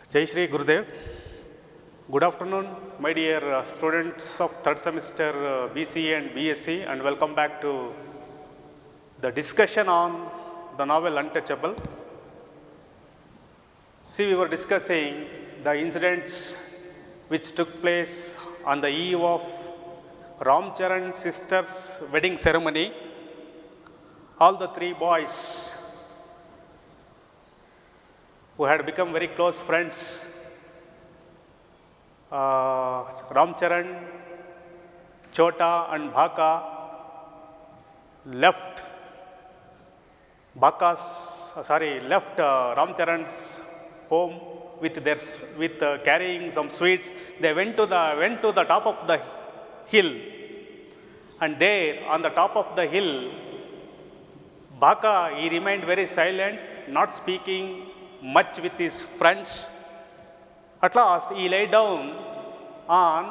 Jai Shri Gurudev. Good afternoon, my dear students of third semester BCA and BSc, and welcome back to the discussion on the novel Untouchable. See, we were discussing the incidents which took place on the eve of Ram Charan's sister's wedding ceremony. All the three boys who had become very close friends, Ram Charan, Chota and Bhaka, left Ram Charan's home with carrying some sweets. They went to the top of the hill, and there on the top of the hill, Bhaka, he remained very silent, not speaking much with his friends. At last, he lay down on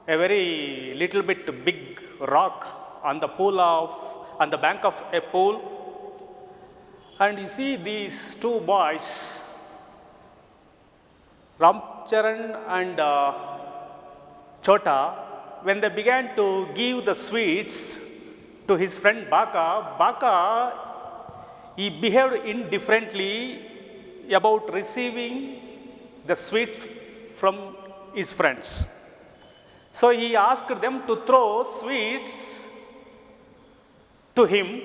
a very little bit big rock on the bank of a pool. And you see these two boys, Ram Charan and Chota, when they began to give the sweets to his friend Bhaka, he behaved indifferently about receiving the sweets from his friends. So he asked them to throw sweets to him,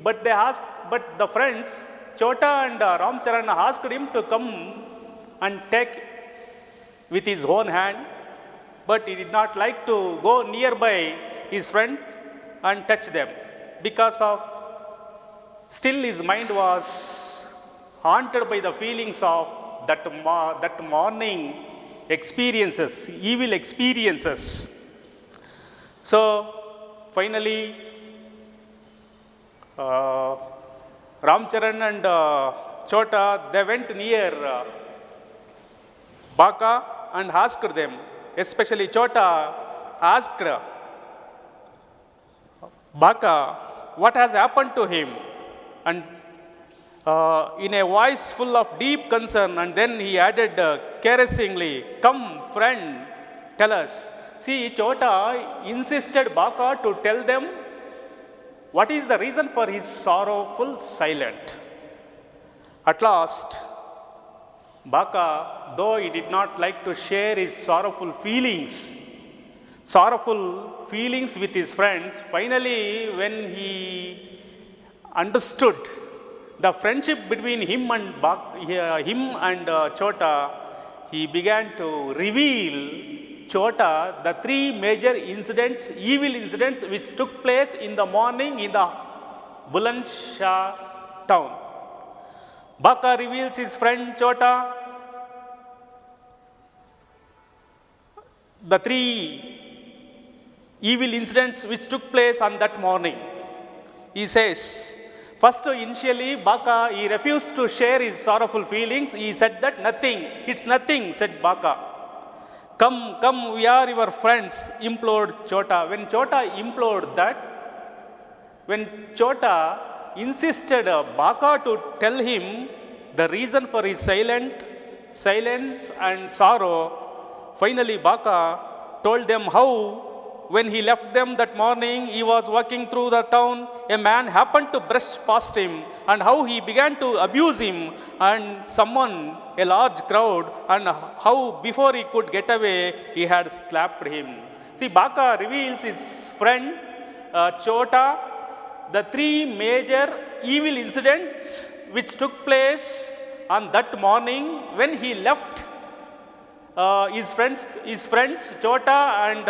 but the friends, Chota and Ram Charan, asked him to come and take with his own hand, but he did not like to go nearby his friends and touch them, because of still his mind was haunted by the feelings of that morning experiences, evil experiences. So finally, Ram Charan and Chota, they went near Bhaka and asked them, especially Chota asked Bhaka what has happened to him, and in a voice full of deep concern, and then he added caressingly, "Come, friend, tell us." See, Chota insisted Bhaka to tell them what is the reason for his sorrowful silence. At last, Bhaka, though he did not like to share his sorrowful feelings with his friends, finally, when he understood the friendship between him and Chota, he began to reveal Chota the three major evil incidents which took place in the morning in the Buland Shah town. Bhaka reveals his friend Chota the three evil incidents which took place on that morning. He says, first, initially, Bhaka, he refused to share his sorrowful feelings. He said that it's nothing, said Bhaka. Come, we are your friends, implored Chota. When Chota insisted Bhaka to tell him the reason for his silence and sorrow, finally Bhaka told them how, when he left them that morning, he was walking through the town, a man happened to brush past him, and how he began to abuse him, and a large crowd, and how before he could get away, he had slapped him. See, Bhaka reveals his friend Chota the three major evil incidents which took place on that morning when he left his friends Chota and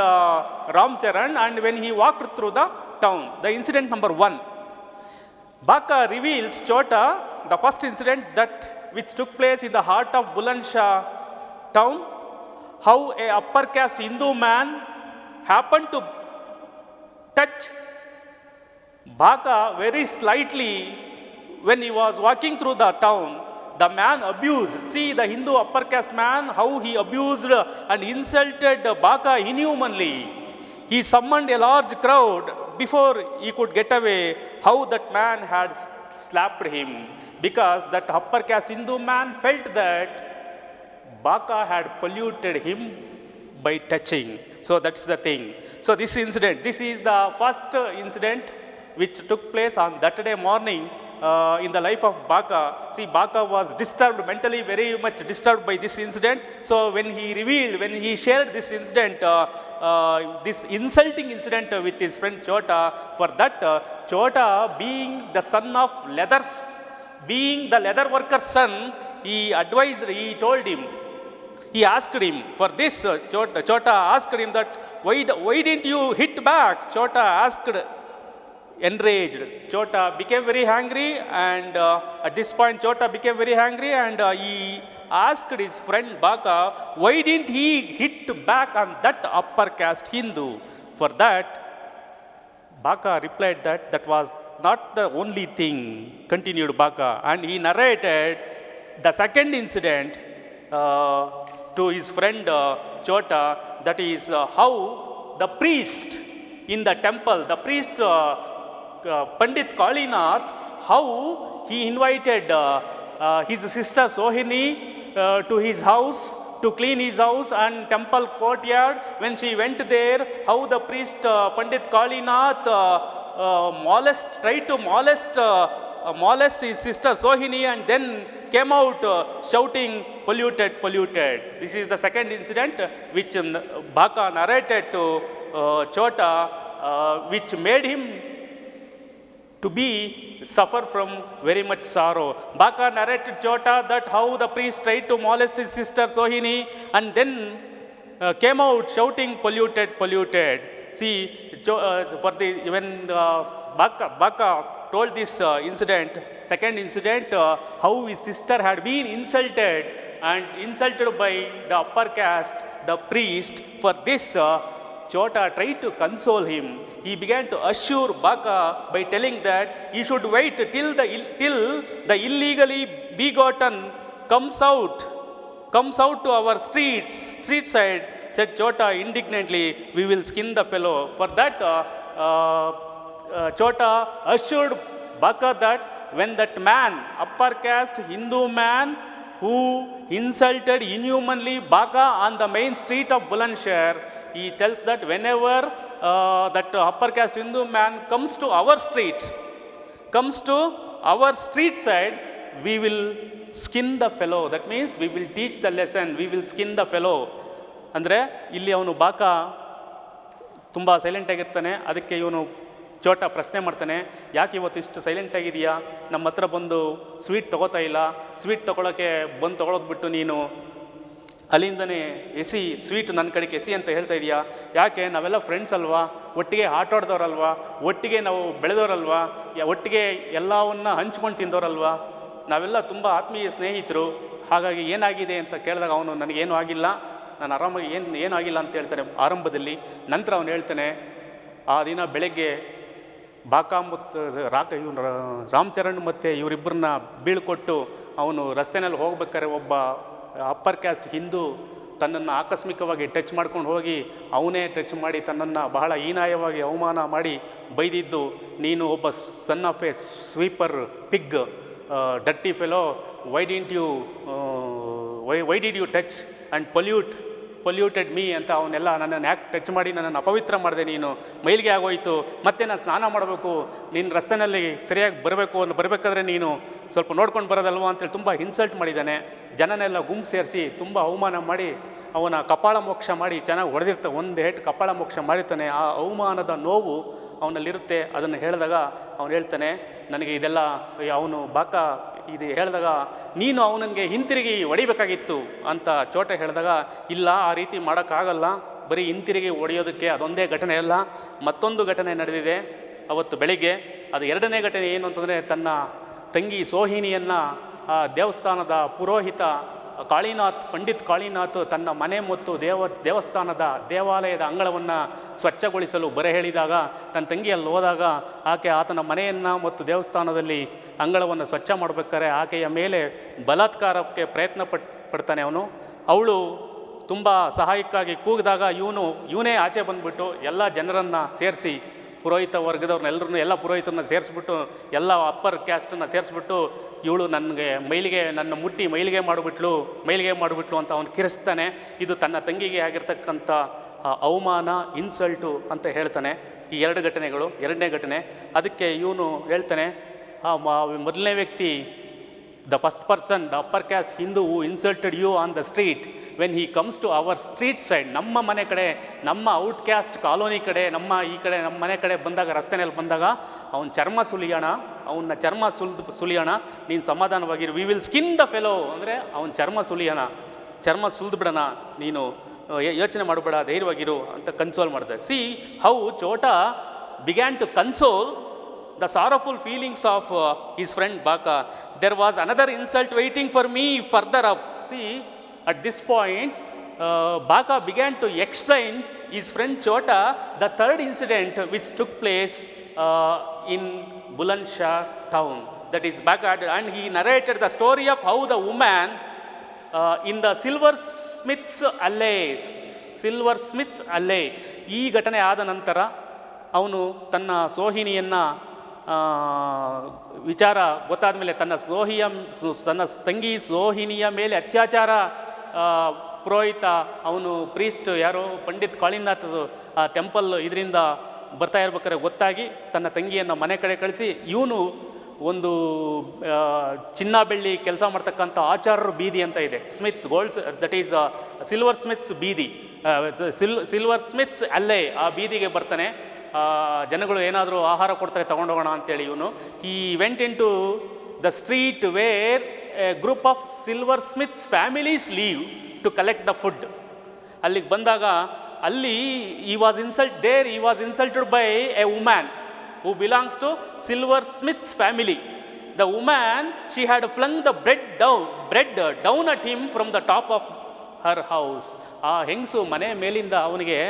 Ram Charan, and when he walked through the town. The incident number 1. Bhaka reveals Chota the first incident which took place in the heart of Buland Shah town, how a upper caste Hindu man happened to touch Bhaka very slightly when he was walking through the town. The man abused. See, the Hindu upper caste man, how he abused and insulted Bhaka inhumanly. He summoned a large crowd before he could get away, how that man had slapped him because that upper caste Hindu man felt that Baka had polluted him by touching. So that's the thing. So this incident, this is the first incident which took place on that day morning in the life of Baka. See, Baka was disturbed, mentally very much disturbed by this incident. So when he revealed, when he shared this incident, this insulting incident with his friend Chota, for that Chota, being the son of leathers, being the leather worker's son, he advised, he told him, he asked him, for this Chota asked him that, why didn't you hit back? Chota asked, enraged. Chota became very angry, and at this point Chota became very angry, and he asked his friend Baka, why didn't he hit back on that upper caste Hindu? For that, Baka replied that that was not the only thing, continued Baka, and he narrated the second incident to his friend Chota, that is how the priest in the temple, the priest Pandit Kalinath, how he invited his sister Sohini to his house to clean his house and temple courtyard. When she went there, how the priest Pandit Kalinath tried to molest his sister Sohini, and then came out shouting, polluted, polluted. This is the second incident which Baka narrated to Chota, which made him to be suffer from very much sorrow. Baka narrated Chota that how the priest tried to molest his sister Sohini, and then came out shouting, polluted, polluted. See, when Baka told this incident, second incident, how his sister had been insulted by the upper caste, the priest. For this, Chota tried to console him. He began to assure Baka by telling that he should wait till the illegally begotten comes out to our street side. Said Chota indignantly, we will skin the fellow. For that, Chota assured Baka that when that man, upper caste Hindu man, who insulted inhumanly Baka on the main street of Bulandshahr, he tells that whenever that upper caste Hindu man comes to our street side, we will skin the fellow. That means we will teach the lesson, we will skin the fellow. ಅಂದರೆ ಇಲ್ಲಿ ಅವನು Baka ತುಂಬ ಸೈಲೆಂಟಾಗಿರ್ತಾನೆ. ಅದಕ್ಕೆ ಇವನು ಚೋಟ ಪ್ರಶ್ನೆ ಮಾಡ್ತಾನೆ, ಯಾಕೆ ಇವತ್ತು ಇಷ್ಟು ಸೈಲೆಂಟಾಗಿದೆಯಾ? ನಮ್ಮ ಹತ್ರ ಬಂದು ಸ್ವೀಟ್ ತೊಗೋತಾ ಇಲ್ಲ, ಸ್ವೀಟ್ ತೊಗೊಳಕ್ಕೆ ಬಂದು ತೊಗೊಳೋದು ಬಿಟ್ಟು ನೀನು ಅಲ್ಲಿಂದನೇ ಎಸಿ ಸ್ವೀಟ್ ನನ್ನ ಕಡೆಗೆ ಎಸಿ ಅಂತ ಹೇಳ್ತಾ ಇದೆಯಾ? ಯಾಕೆ? ನಾವೆಲ್ಲ ಫ್ರೆಂಡ್ಸ್ ಅಲ್ವಾ, ಒಟ್ಟಿಗೆ ಆಟ ಆಡ್ದವ್ರಲ್ವಾ, ಒಟ್ಟಿಗೆ ನಾವು ಬೆಳೆದವರಲ್ವಾ, ಒಟ್ಟಿಗೆ ಎಲ್ಲವನ್ನ ಹಂಚ್ಕೊಂಡು ತಿಂದವರಲ್ವಾ, ನಾವೆಲ್ಲ ತುಂಬ ಆತ್ಮೀಯ ಸ್ನೇಹಿತರು. ಹಾಗಾಗಿ ಏನಾಗಿದೆ ಅಂತ ಕೇಳಿದಾಗ ಅವನು ನನಗೇನು ಆಗಿಲ್ಲ, ನಾನು ಆರಾಮಾಗಿ ಏನೂ ಆಗಿಲ್ಲ ಅಂತ ಹೇಳ್ತಾನೆ ಆರಂಭದಲ್ಲಿ. ನಂತರ ಅವನು ಹೇಳ್ತಾನೆ, ಆ ದಿನ ಬೆಳಗ್ಗೆ ಬಾಕಾ ಮತ್ತು ಇವನು ರಾಮಚರಣ್ ಮತ್ತು ಇವರಿಬ್ಬರನ್ನ ಬೀಳ್ಕೊಟ್ಟು ಅವನು ರಸ್ತೆಯಲ್ಲಿ ಹೋಗ್ಬೇಕಾದ್ರೆ ಒಬ್ಬ ಅಪ್ಪರ್ ಕ್ಯಾಸ್ಟ್ ಹಿಂದೂ ತನ್ನನ್ನು ಆಕಸ್ಮಿಕವಾಗಿ ಟಚ್ ಮಾಡ್ಕೊಂಡು ಹೋಗಿ ಅವನೇ ಟಚ್ ಮಾಡಿ ತನ್ನನ್ನು ಬಹಳ ಹೀನಾಯವಾಗಿ ಅವಮಾನ ಮಾಡಿ ಬೈದಿದ್ದು, ನೀನು ಒಬ್ಬ son of a sweeper pig, dirty fellow, why did you touch and polluted me ಅಂತ ಅವನ್ನೆಲ್ಲ ನನ್ನನ್ನು ಯಾಕೆ ಟಚ್ ಮಾಡಿ ನನ್ನನ್ನು ಅಪವಿತ್ರ ಮಾಡಿದೆ, ನೀನು ಮೈಲಿಗೆ ಆಗೋಯ್ತು, ಮತ್ತೆ ನಾನು ಸ್ನಾನ ಮಾಡಬೇಕು, ನೀನು ರಸ್ತೆಯಲ್ಲಿ ಸರಿಯಾಗಿ ಬರಬೇಕಾದ್ರೆ ನೀನು ಸ್ವಲ್ಪ ನೋಡ್ಕೊಂಡು ಬರೋದಲ್ವ ಅಂತೇಳಿ ತುಂಬ ಇನ್ಸಲ್ಟ್ ಮಾಡಿದ್ದಾನೆ. ಜನನೆಲ್ಲ ಗುಂಪು ಸೇರಿಸಿ ತುಂಬ ಅವಮಾನ ಮಾಡಿ ಅವನ ಕಪಾಳ ಮೋಕ್ಷ ಮಾಡಿ ಚೆನ್ನಾಗಿ ಹೊಡೆದಿರ್ತಾನೆ, ಒಂದು ಹೇಟ್ ಕಪಾಳ ಮೋಕ್ಷ ಮಾಡಿರ್ತಾನೆ. ಆ ಅವಮಾನದ ನೋವು ಅವನಲ್ಲಿರುತ್ತೆ. ಅದನ್ನು ಹೇಳಿದಾಗ ಅವನು ಹೇಳ್ತಾನೆ, ನನಗೆ ಇದೆಲ್ಲ ಅವನು ಬಾಕಾ ಇದು ಹೇಳಿದಾಗ ನೀನು ಅವನಿಗೆ ಹಿಂತಿರುಗಿ ಹೊಡಿಬೇಕಾಗಿತ್ತು ಅಂತ ಚೋಟ ಹೇಳಿದಾಗ, ಇಲ್ಲ ಆ ರೀತಿ ಮಾಡೋಕ್ಕಾಗಲ್ಲ, ಬರೀ ಹಿಂತಿರುಗಿ ಹೊಡೆಯೋದಕ್ಕೆ ಅದೊಂದೇ ಘಟನೆ ಅಲ್ಲ, ಮತ್ತೊಂದು ಘಟನೆ ನಡೆದಿದೆ ಅವತ್ತು ಬೆಳಿಗ್ಗೆ. ಅದು ಎರಡನೇ ಘಟನೆ ಏನು ಅಂತಂದರೆ, ತನ್ನ ತಂಗಿ ಸೋಹಿನಿಯನ್ನು ದೇವಸ್ಥಾನದ ಪುರೋಹಿತ ಪಂಡಿತ್ ಕಾಳಿನಾಥ್ ತನ್ನ ಮನೆ ಮತ್ತು ದೇವಸ್ಥಾನದ ದೇವಾಲಯದ ಅಂಗಳವನ್ನು ಸ್ವಚ್ಛಗೊಳಿಸಲು ಬರೆ ಹೇಳಿದಾಗ, ತನ್ನ ತಂಗಿ ಅಲ್ಲಿ ಹೋದಾಗ ಆಕೆ ಆತನ ಮನೆಯನ್ನು ಮತ್ತು ದೇವಸ್ಥಾನದಲ್ಲಿ ಅಂಗಳವನ್ನು ಸ್ವಚ್ಛ ಮಾಡಬೇಕಾದ್ರೆ ಆಕೆಯ ಮೇಲೆ ಬಲಾತ್ಕಾರಕ್ಕೆ ಪ್ರಯತ್ನ ಪಡ್ತಾನೆ ಅವನು. ಅವಳು ತುಂಬ ಸಹಾಯಕ್ಕಾಗಿ ಕೂಗಿದಾಗ ಇವನೇ ಆಚೆ ಬಂದುಬಿಟ್ಟು ಎಲ್ಲ ಜನರನ್ನು ಸೇರಿಸಿ ಪುರೋಹಿತ ವರ್ಗದವ್ರನ್ನೆಲ್ಲರೂ ಎಲ್ಲ ಪುರೋಹಿತರನ್ನ ಸೇರಿಸ್ಬಿಟ್ಟು ಎಲ್ಲ ಅಪ್ಪರ್ ಕ್ಯಾಸ್ಟನ್ನು ಸೇರಿಸ್ಬಿಟ್ಟು ಇವಳು ನನಗೆ ನನ್ನ ಮುಟ್ಟಿ ಮೈಲಿಗೆ ಮಾಡಿಬಿಟ್ಲು ಅಂತ ಅವನು ಕಿರಿಸ್ತಾನೆ. ಇದು ತನ್ನ ತಂಗಿಗೆ ಆಗಿರ್ತಕ್ಕಂಥ ಅವಮಾನ, ಇನ್ಸಲ್ಟು ಅಂತ ಹೇಳ್ತಾನೆ. ಈ ಎರಡು ಘಟನೆಗಳು. ಎರಡನೇ ಘಟನೆ ಅದಕ್ಕೆ ಇವನು ಹೇಳ್ತಾನೆ, ಮೊದಲನೇ ವ್ಯಕ್ತಿ, the first person, the upper caste Hindu who insulted you on the street, when he comes to our street side, ನಮ್ಮ ಮನೆ ಕಡೆ, ನಮ್ಮ ಔಟ್ ಕ್ಯಾಸ್ಟ್ ಕಾಲೋನಿ ಕಡೆ, ನಮ್ಮ ಮನೆ ಕಡೆ ಬಂದಾಗ, ರಸ್ತೆನಲ್ಲಿ ಬಂದಾಗ ಅವನ ಚರ್ಮ ಸುಲಿಯೋಣ, ನೀನು ಸಮಾಧಾನವಾಗಿರು. We will skin the fellow, ಅಂದರೆ ಅವನ ಚರ್ಮ ಸುಲಿದ್ಬಿಡೋಣ, ನೀನು ಯೋಚನೆ ಮಾಡಬೇಡ, ಧೈರ್ಯವಾಗಿರು ಅಂತ ಕನ್ಸೋಲ್ ಮಾಡಿದೆ. See how Chota began to console the sorrowful feelings of his friend Baka. There was another insult waiting for me further up. See, at this point, Baka began to explain his friend Chota the third incident which took place in Bulandshahr town. That is Baka, and he narrated the story of how the woman in the silversmith's alley. ಈ ಘಟನೆ ಆದ ನಂತರ ಅವನು ತನ್ನ ಸೋಹಿನಿಯನ್ನು ವಿಚಾರ ಗೊತ್ತಾದ ಮೇಲೆ ತನ್ನ ತಂಗಿ ಸೋಹಿನಿಯ ಮೇಲೆ ಅತ್ಯಾಚಾರ, ಪುರೋಹಿತ ಅವನು ಪ್ರೀಸ್ಟ್ ಯಾರೋ ಪಂಡಿತ್ ಕಾಳಿನಾಥ್ ಆ ಟೆಂಪಲ್ ಇದರಿಂದ ಬರ್ತಾ ಇರ್ಬೇಕಾದ್ರೆ ಗೊತ್ತಾಗಿ ತನ್ನ ತಂಗಿಯನ್ನು ಮನೆ ಕಡೆ ಕಳಿಸಿ, ಇವನು ಒಂದು ಚಿನ್ನ ಬೆಳ್ಳಿ ಕೆಲಸ ಮಾಡ್ತಕ್ಕಂಥ ಆಚಾರ್ಯರ ಬೀದಿ ಅಂತ ಇದೆ, Smith's golds, that is silver Smith's ಬೀದಿ, ಸಿಲ್ವರ್ ಸ್ಮಿತ್ಸ್ ಅಲ್ಲೇ ಆ ಬೀದಿಗೆ ಬರ್ತಾನೆ. ಜನಗಳು ಏನಾದರೂ ಆಹಾರ ಕೊಡ್ತಾರೆ ತಗೊಂಡೋಗೋಣ ಅಂತೇಳಿ ಇವನು ಈ went into the street where a group of silversmiths families live to collect the food. ಅಲ್ಲಿಗೆ ಬಂದಾಗ ಅಲ್ಲಿ he was insulted by a woman who belongs to silver smith's family. The woman, she had flung the bread down at him from the top of her house. ಆ ಹೆಂಗಸು ಮನೆ ಮೇಲಿಂದ ಅವನಿಗೆ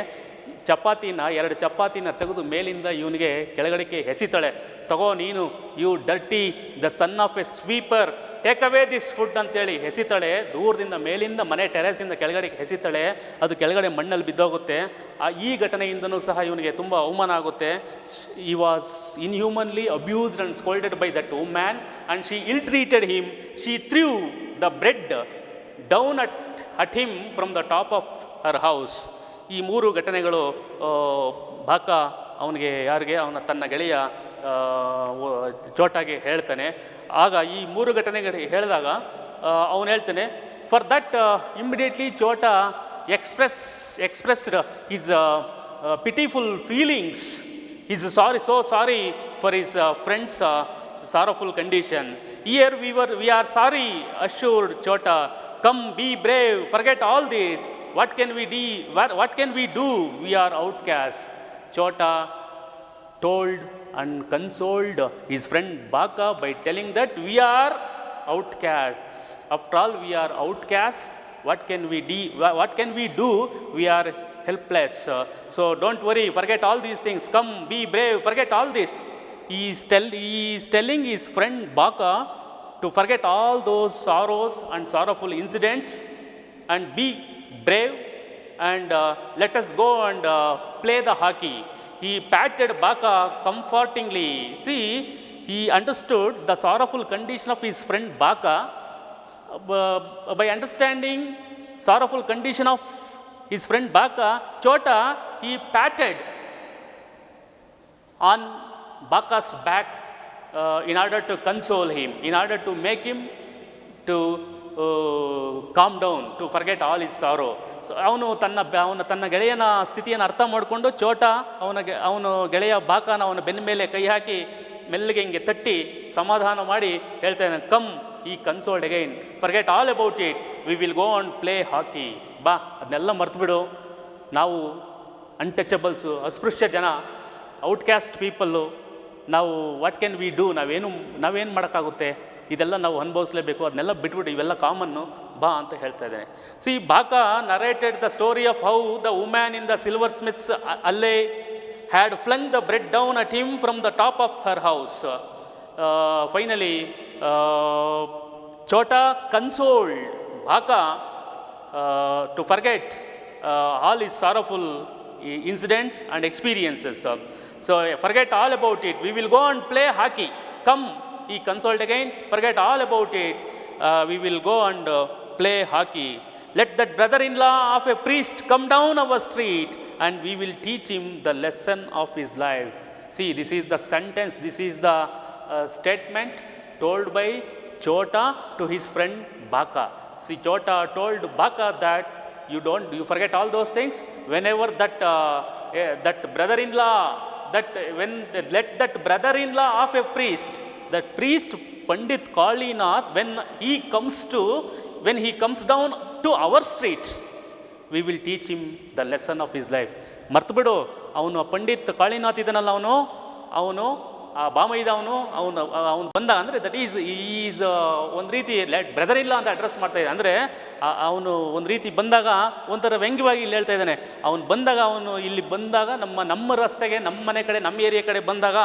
ಎರಡು ಚಪಾತಿನ ತೆಗೆದು ಮೇಲಿಂದ ಇವನಿಗೆ ಕೆಳಗಡೆಗೆ ಎಸಿತಾಳೆ. ತಗೋ ನೀನು, you dirty, the son of a sweeper, take away this food ಅಂತೇಳಿ ಎಸಿತಾಳೆ. ದೂರದಿಂದ ಮೇಲಿಂದ ಮನೆ ಟೆರೆಸಿಂದ ಕೆಳಗಡೆಗೆ ಎಸಿತಾಳೆ. ಅದು ಕೆಳಗಡೆ ಮಣ್ಣಲ್ಲಿ ಬಿದ್ದೋಗುತ್ತೆ. ಈ ಘಟನೆಯಿಂದನೂ ಸಹ ಇವನಿಗೆ ತುಂಬ ಅವಮಾನ ಆಗುತ್ತೆ. He was inhumanly abused and scolded by that woman and she ill treated him. She threw the bread down at him from the top of her house. ಈ ಮೂರು ಘಟನೆಗಳು ಬಾಕ ಅವನ ತನ್ನ ಗೆಳೆಯ ಚೋಟಾಗೆ ಹೇಳ್ತಾನೆ. ಆಗ ಈ ಮೂರು ಘಟನೆಗಳು ಹೇಳಿದಾಗ ಅವನು ಹೇಳ್ತಾನೆ, for that immediately Chota expressed his pitiful feelings, he's so sorry for his friend's sorrowful condition. Here we are sorry, assured Chota. Come, be brave, forget all this. What can we do? We are outcasts. Chota told and consoled his friend Baka by telling that we are outcasts. After all, we are outcasts. What can we do? We are helpless. So don't worry, forget all these things. Come, be brave, forget all this. He is telling his friend Baka to forget all those sorrows and sorrowful incidents and be brave and let us go and play the hockey. He patted Baka comfortingly. See, he understood the sorrowful condition of his friend Baka. By understanding sorrowful condition of his friend Baka, Chota, he patted on Baka's back in order to console him, in order to make him to calm down, to forget all his sorrow. So ಅವನು ತನ್ನ ಗೆಳೆಯನ ಸ್ಥಿತಿಯನ್ನು ಅರ್ಥ ಮಾಡಿಕೊಂಡು ಚೋಟಾ ಅವನು ಗೆಳೆಯ ಬಾಕಾನ ಅವನ ಬೆನ್ನ ಮೇಲೆ ಕೈ ಹಾಕಿ ಮೆಲ್ಲಗೆ ಹಿಂಗೆ ತಟ್ಟಿ ಸಮಾಧಾನ ಮಾಡಿ ಹೇಳ್ತಾನೆ, come, he consoled again, forget all about it, we will go on play hockey. ಬಾ, ಅದನ್ನೆಲ್ಲ ಮರ್ತುಬಿಡು. ನಾವು ಅನ್ಟಚಬಲ್ಸು, ಅಸ್ಪೃಶ್ಯ ಜನ, ಔಟ್ಕ್ಯಾಸ್ಟ್ ಪೀಪಲ್ಲು, ನಾವು ವಾಟ್ ಕ್ಯಾನ್ ವಿ ಡೂ, ನಾವೇನು ಮಾಡೋಕ್ಕಾಗುತ್ತೆ, ಇದೆಲ್ಲ ನಾವು ಅನುಭವಿಸಲೇಬೇಕು, ಅದನ್ನೆಲ್ಲ ಬಿಟ್ಬಿಟ್ಟು ಇವೆಲ್ಲ ಕಾಮನ್ನು, ಬಾ ಅಂತ ಹೇಳ್ತಾ ಇದ್ದೇನೆ. C, Baka narrated the story of how the woman in the silver Smith's ಅಲ್ಲೇ had flung the bread down at him from the top of her house. Finally, Chota consoled Baka to forget all his sorrowful incidents and experiences. So forget all about it. We will go and play hockey. Come, he consoled again. Forget all about it. We will go and play hockey. Let that brother-in-law of a priest come down our street and we will teach him the lesson of his life. See, this is the sentence, this is the statement told by Chota to his friend Baka. See, Chota told Baka that you forget all those things. Whenever that brother-in-law, let that brother-in-law of a priest, that priest Pandit Kalinath, when he comes down to our street, we will teach him the lesson of his life. ಮರ್ತು ಬಿಡು, ಅವನು ಪಂಡಿತ್ ಕಾಳಿನಾಥ್ ಇದನಲ್ಲ, ಅವನು ಆ ಬಾಮೈದ ಅವನು ಬಂದ ಅಂದರೆ that is ಒಂದು ರೀತಿ ಬ್ರದರ್ ಇಲ್ಲ ಅಂತ ಅಡ್ರೆಸ್ ಮಾಡ್ತಾ ಇದೆ. ಅಂದರೆ ಅವನು ಒಂದು ರೀತಿ ಬಂದಾಗ ಒಂಥರ ವ್ಯಂಗ್ಯವಾಗಿ ಇಲ್ಲಿ ಹೇಳ್ತಾ ಇದ್ದಾನೆ. ಅವನು ಬಂದಾಗ, ಇಲ್ಲಿ ಬಂದಾಗ ನಮ್ಮ ರಸ್ತೆಗೆ, ನಮ್ಮ ಮನೆ ಕಡೆ, ನಮ್ಮ ಏರಿಯಾ ಕಡೆ ಬಂದಾಗ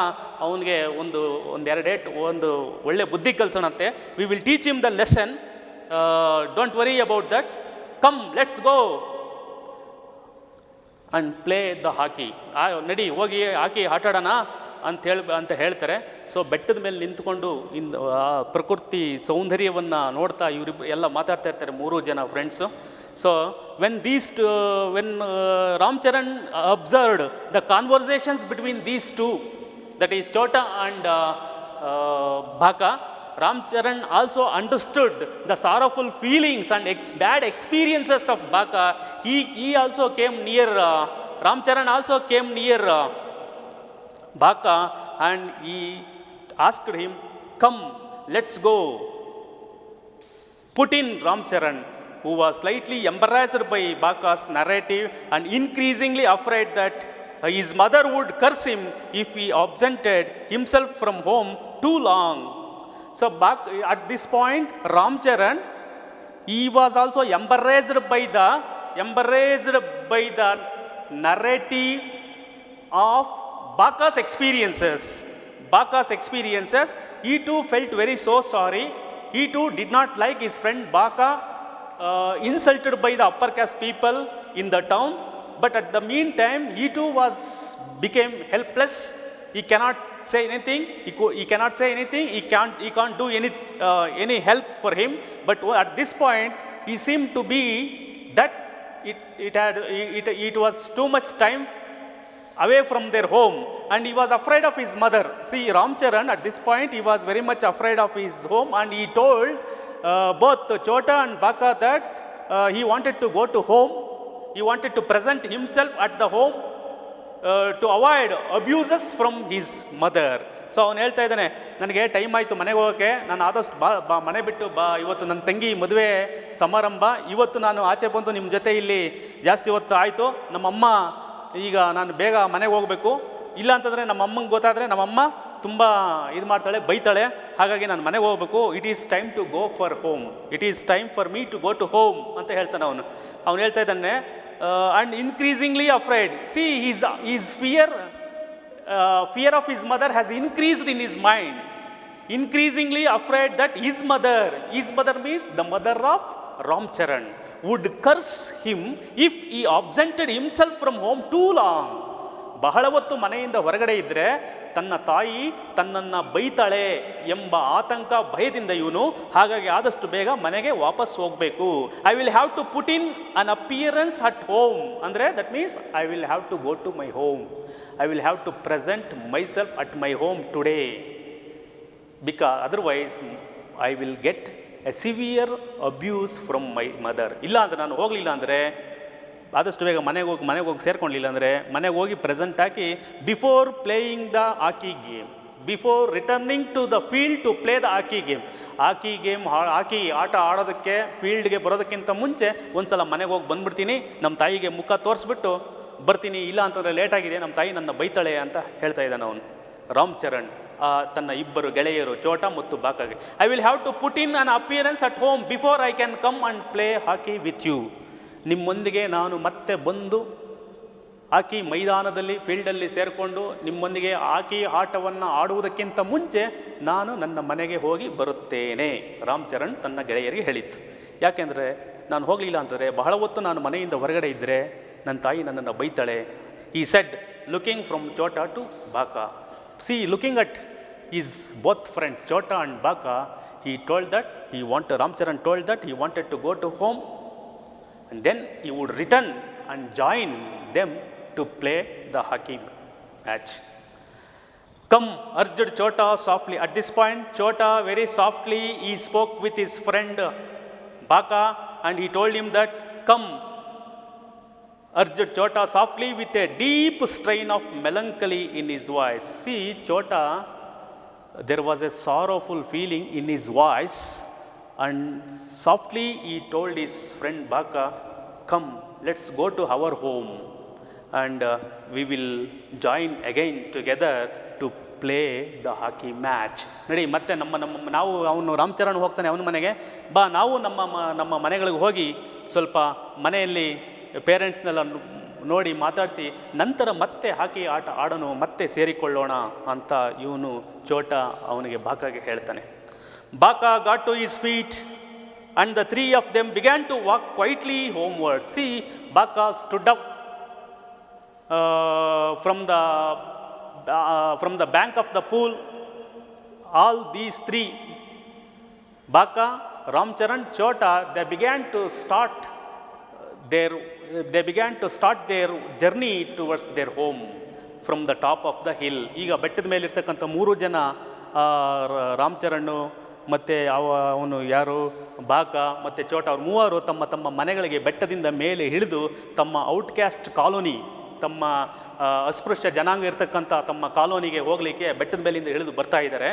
ಅವನಿಗೆ ಒಂದು ಒಳ್ಳೆ ಬುದ್ಧಿ ಕಲಿಸೋಣಂತೆ. We will teach him the lesson. Don't worry about that. Come, let's go and play the hockey. ನಡಿ ಹೋಗಿ ಹಾಕಿ ಆಟಾಡೋಣ ಅಂತ ಹೇಳ್ತಾರೆ. ಸೊ ಬೆಟ್ಟದ ಮೇಲೆ ನಿಂತ್ಕೊಂಡು ಆ ಪ್ರಕೃತಿ ಸೌಂದರ್ಯವನ್ನು ನೋಡ್ತಾ ಇವರಿಬ್ಬರು ಎಲ್ಲ ಮಾತಾಡ್ತಾ ಇರ್ತಾರೆ, 3 ಜನ friends. So when Ramcharan observed the conversations between these two, that is Chota and Baka, Ramcharan also understood the sorrowful feelings and bad experiences of Baka. He also came near, Ramcharan also came near Baka and he asked him, come, let's go. Put in Ramcharan, who was slightly embarrassed by Baka's narrative and increasingly afraid that his mother would curse him if he absented himself from home too long. So at this point, Ramcharan, he was also embarrassed by the narrative of Baka's experiences. He too felt very so sorry. He too did not like his friend Baka insulted by the upper caste people in the town. But at the meantime, he too became helpless. He cannot say anything. He can't do any help for him. But at this point, he seemed to be that it was too much time away from their home, and he was afraid of his mother. See, Ramcharan at this point, he was very much afraid of his home, and he told both Chota and Baka that he wanted to go to home. He wanted to present himself at the home to avoid abuses from his mother. So ಅವನು ಹೇಳ್ತಾ ಇದ್ದಾನೆ, ನನಗೆ time ಆಯಿತು ಮನೆಗೆ ಹೋಗೋಕ್ಕೆ, ನಾನು ಆದಷ್ಟು ಮನೆ ಬಿಟ್ಟು ಇವತ್ತು ನನ್ನ ತಂಗಿ ಮದುವೆ ಸಮಾರಂಭ, ಇವತ್ತು ನಾನು ಆಚೆ ಬಂದು ನಿಮ್ಮ ಜೊತೆ ಇಲ್ಲಿ ಜಾಸ್ತಿ ಹೊತ್ತು ಆಯಿತು. ನಮ್ಮಮ್ಮ ಈಗ ನಾನು ಬೇಗ ಮನೆಗೆ ಹೋಗಬೇಕು, ಇಲ್ಲ ಅಂತಂದರೆ ನಮ್ಮಮ್ಮಂಗೆ ಗೊತ್ತಾದರೆ ನಮ್ಮಮ್ಮ ತುಂಬ ಇದು ಮಾಡ್ತಾಳೆ, ಬೈತಾಳೆ. ಹಾಗಾಗಿ ನಾನು ಮನೆಗೆ ಹೋಗಬೇಕು. It is time to go for home. It is time for me to go to home ಅಂತ ಹೇಳ್ತಾನೆ ಅವನು ಹೇಳ್ತಾ ಇದ್ದಾನೆ. And increasingly afraid. See, his fear of his mother has increased in his mind. Increasingly afraid that his mother means the mother of Ramcharan, would curse him if he absented himself from home too long. ಬಹಳ ಹೊತ್ತು ಮನೆಯಿಂದ ಹೊರಗಡೆ ಇದ್ದರೆ ತನ್ನ ತಾಯಿ ತನ್ನನ್ನು ಬೈತಾಳೆ ಎಂಬ ಆತಂಕ, ಭಯದಿಂದ ಇವನು ಹಾಗಾಗಿ ಆದಷ್ಟು ಬೇಗ ಮನೆಗೆ ವಾಪಸ್ ಹೋಗಬೇಕು. I will have to put in an appearance at home. ಅಂದರೆ that means I will have to go to my home. I will have to present myself at my home today, because otherwise I will get a severe abuse from my mother. ಇಲ್ಲ ಅಂದರೆ ನಾನು ಹೋಗಲಿಲ್ಲ ಅಂದರೆ, ಆದಷ್ಟು ಬೇಗ ಮನೆಗೆ ಹೋಗಿ ಸೇರ್ಕೊಳ್ಳಿಲ್ಲ ಅಂದರೆ ಮನೆಗೆ ಹೋಗಿ ಪ್ರೆಸೆಂಟ್ ಹಾಕಿ, before playing the hockey game, before returning to the field to play the hockey game, hockey ಆಟ ಆಡೋದಕ್ಕೆ ಫೀಲ್ಡ್ಗೆ ಬರೋದಕ್ಕಿಂತ ಮುಂಚೆ ಒಂದು ಸಲ ಮನೆಗೆ ಹೋಗಿ ಬಂದುಬಿಡ್ತೀನಿ, ನಮ್ಮ ತಾಯಿಗೆ ಮುಖ ತೋರಿಸ್ಬಿಟ್ಟು ಬರ್ತೀನಿ, ಇಲ್ಲ ಅಂತಂದರೆ ಲೇಟಾಗಿದೆ, ನಮ್ಮ ತಾಯಿ ನನ್ನ ಬೈತಾಳೆ ಅಂತ ಹೇಳ್ತಾ ಇದ್ದಾನೆ ಅವನು ರಾಮ್ಚರಣ್ ತನ್ನ ಇಬ್ಬರು ಗೆಳೆಯರು ಚೋಟಾ ಮತ್ತು ಬಾಕಾಗೆ. I will have to put in an appearance at home before I can come and play hockey with you. ನಿಮ್ಮೊಂದಿಗೆ ನಾನು ಮತ್ತೆ ಬಂದು ಹಾಕಿ ಮೈದಾನದಲ್ಲಿ ಫೀಲ್ಡಲ್ಲಿ ಸೇರಿಕೊಂಡು ನಿಮ್ಮೊಂದಿಗೆ ಹಾಕಿ ಆಟವನ್ನು ಆಡುವುದಕ್ಕಿಂತ ಮುಂಚೆ ನಾನು ನನ್ನ ಮನೆಗೆ ಹೋಗಿ ಬರುತ್ತೇನೆ, ರಾಮ್ಚರಣ್ ತನ್ನ ಗೆಳೆಯರಿಗೆ ಹೇಳಿತ್ತು. ಯಾಕೆಂದರೆ ನಾನು ಹೋಗಲಿಲ್ಲ ಅಂತಂದರೆ ಬಹಳ ಹೊತ್ತು ನಾನು ಮನೆಯಿಂದ ಹೊರಗಡೆ ಇದ್ದರೆ ನನ್ನ ತಾಯಿ ನನ್ನನ್ನು ಬೈತಾಳೆ. He said looking from Chota to Baka. See, looking at his both friends, Chota and Baka, Ramcharan told that he wanted to go to home, and then he would return and join them to play the hockey match. Come, urged Chota softly. At this point, Chota very softly he spoke with his friend Baka, and he told him that, come, urged Chota softly with a deep strain of melancholy in his voice. See, Chota, there was a sorrowful feeling in his voice, and softly he told his friend Baka, come, let's go to our home, and we will join again together to play the hockey match. ನಡಿ ಮತ್ತೆ ನಾವು ಅವನು ರಾಮಚರಣ್ ಹೋಗ್ತಾನೆ ಅವನ ಮನೆಗೆ, ಬಾ ನಾವು ನಮ್ಮ ಮನೆಗಳಿಗೆ ಹೋಗಿ ಸ್ವಲ್ಪ ಮನೆಯಲ್ಲಿ ಪೇರೆಂಟ್ಸ್ನೆಲ್ಲ ನೋಡಿ ಮಾತಾಡಿಸಿ ನಂತರ ಮತ್ತೆ ಹಾಕಿ ಆಟ ಆಡೋಣ, ಮತ್ತೆ ಸೇರಿಕೊಳ್ಳೋಣ ಅಂತ ಇವನು ಚೋಟ ಅವನಿಗೆ ಬಾಕಾಗೆ ಹೇಳ್ತಾನೆ. Bakha got to his feet and the three of them began to walk quietly homeward. See, Baka stood up from the bank of the pool. All these three, Baka, Ramcharan, Chota, they began to start their journey towards their home from the top of the hill. ಈಗ ಬೆಟ್ಟದ ಮೇಲೆ ಇರ್ತಕ್ಕಂಥ 3 ಜನ, ರಾಮಚರಣ್ ಮತ್ತು ಅವನು ಯಾರು ಬಾಕ ಮತ್ತು ಚೋಟ, ಅವ್ರು ಮೂವರು ತಮ್ಮ ಮನೆಗಳಿಗೆ ಬೆಟ್ಟದಿಂದ ಮೇಲೆ ಇಳಿದು ತಮ್ಮ ಔಟ್ಕ್ಯಾಸ್ಟ್ ಕಾಲೋನಿ, ತಮ್ಮ ಅಸ್ಪೃಶ್ಯ ಜನಾಂಗ ಇರ್ತಕ್ಕಂಥ ತಮ್ಮ ಕಾಲೋನಿಗೆ ಹೋಗಲಿಕ್ಕೆ ಬೆಟ್ಟದ ಮೇಲಿಂದ ಇಳಿದು ಬರ್ತಾ ಇದ್ದಾರೆ.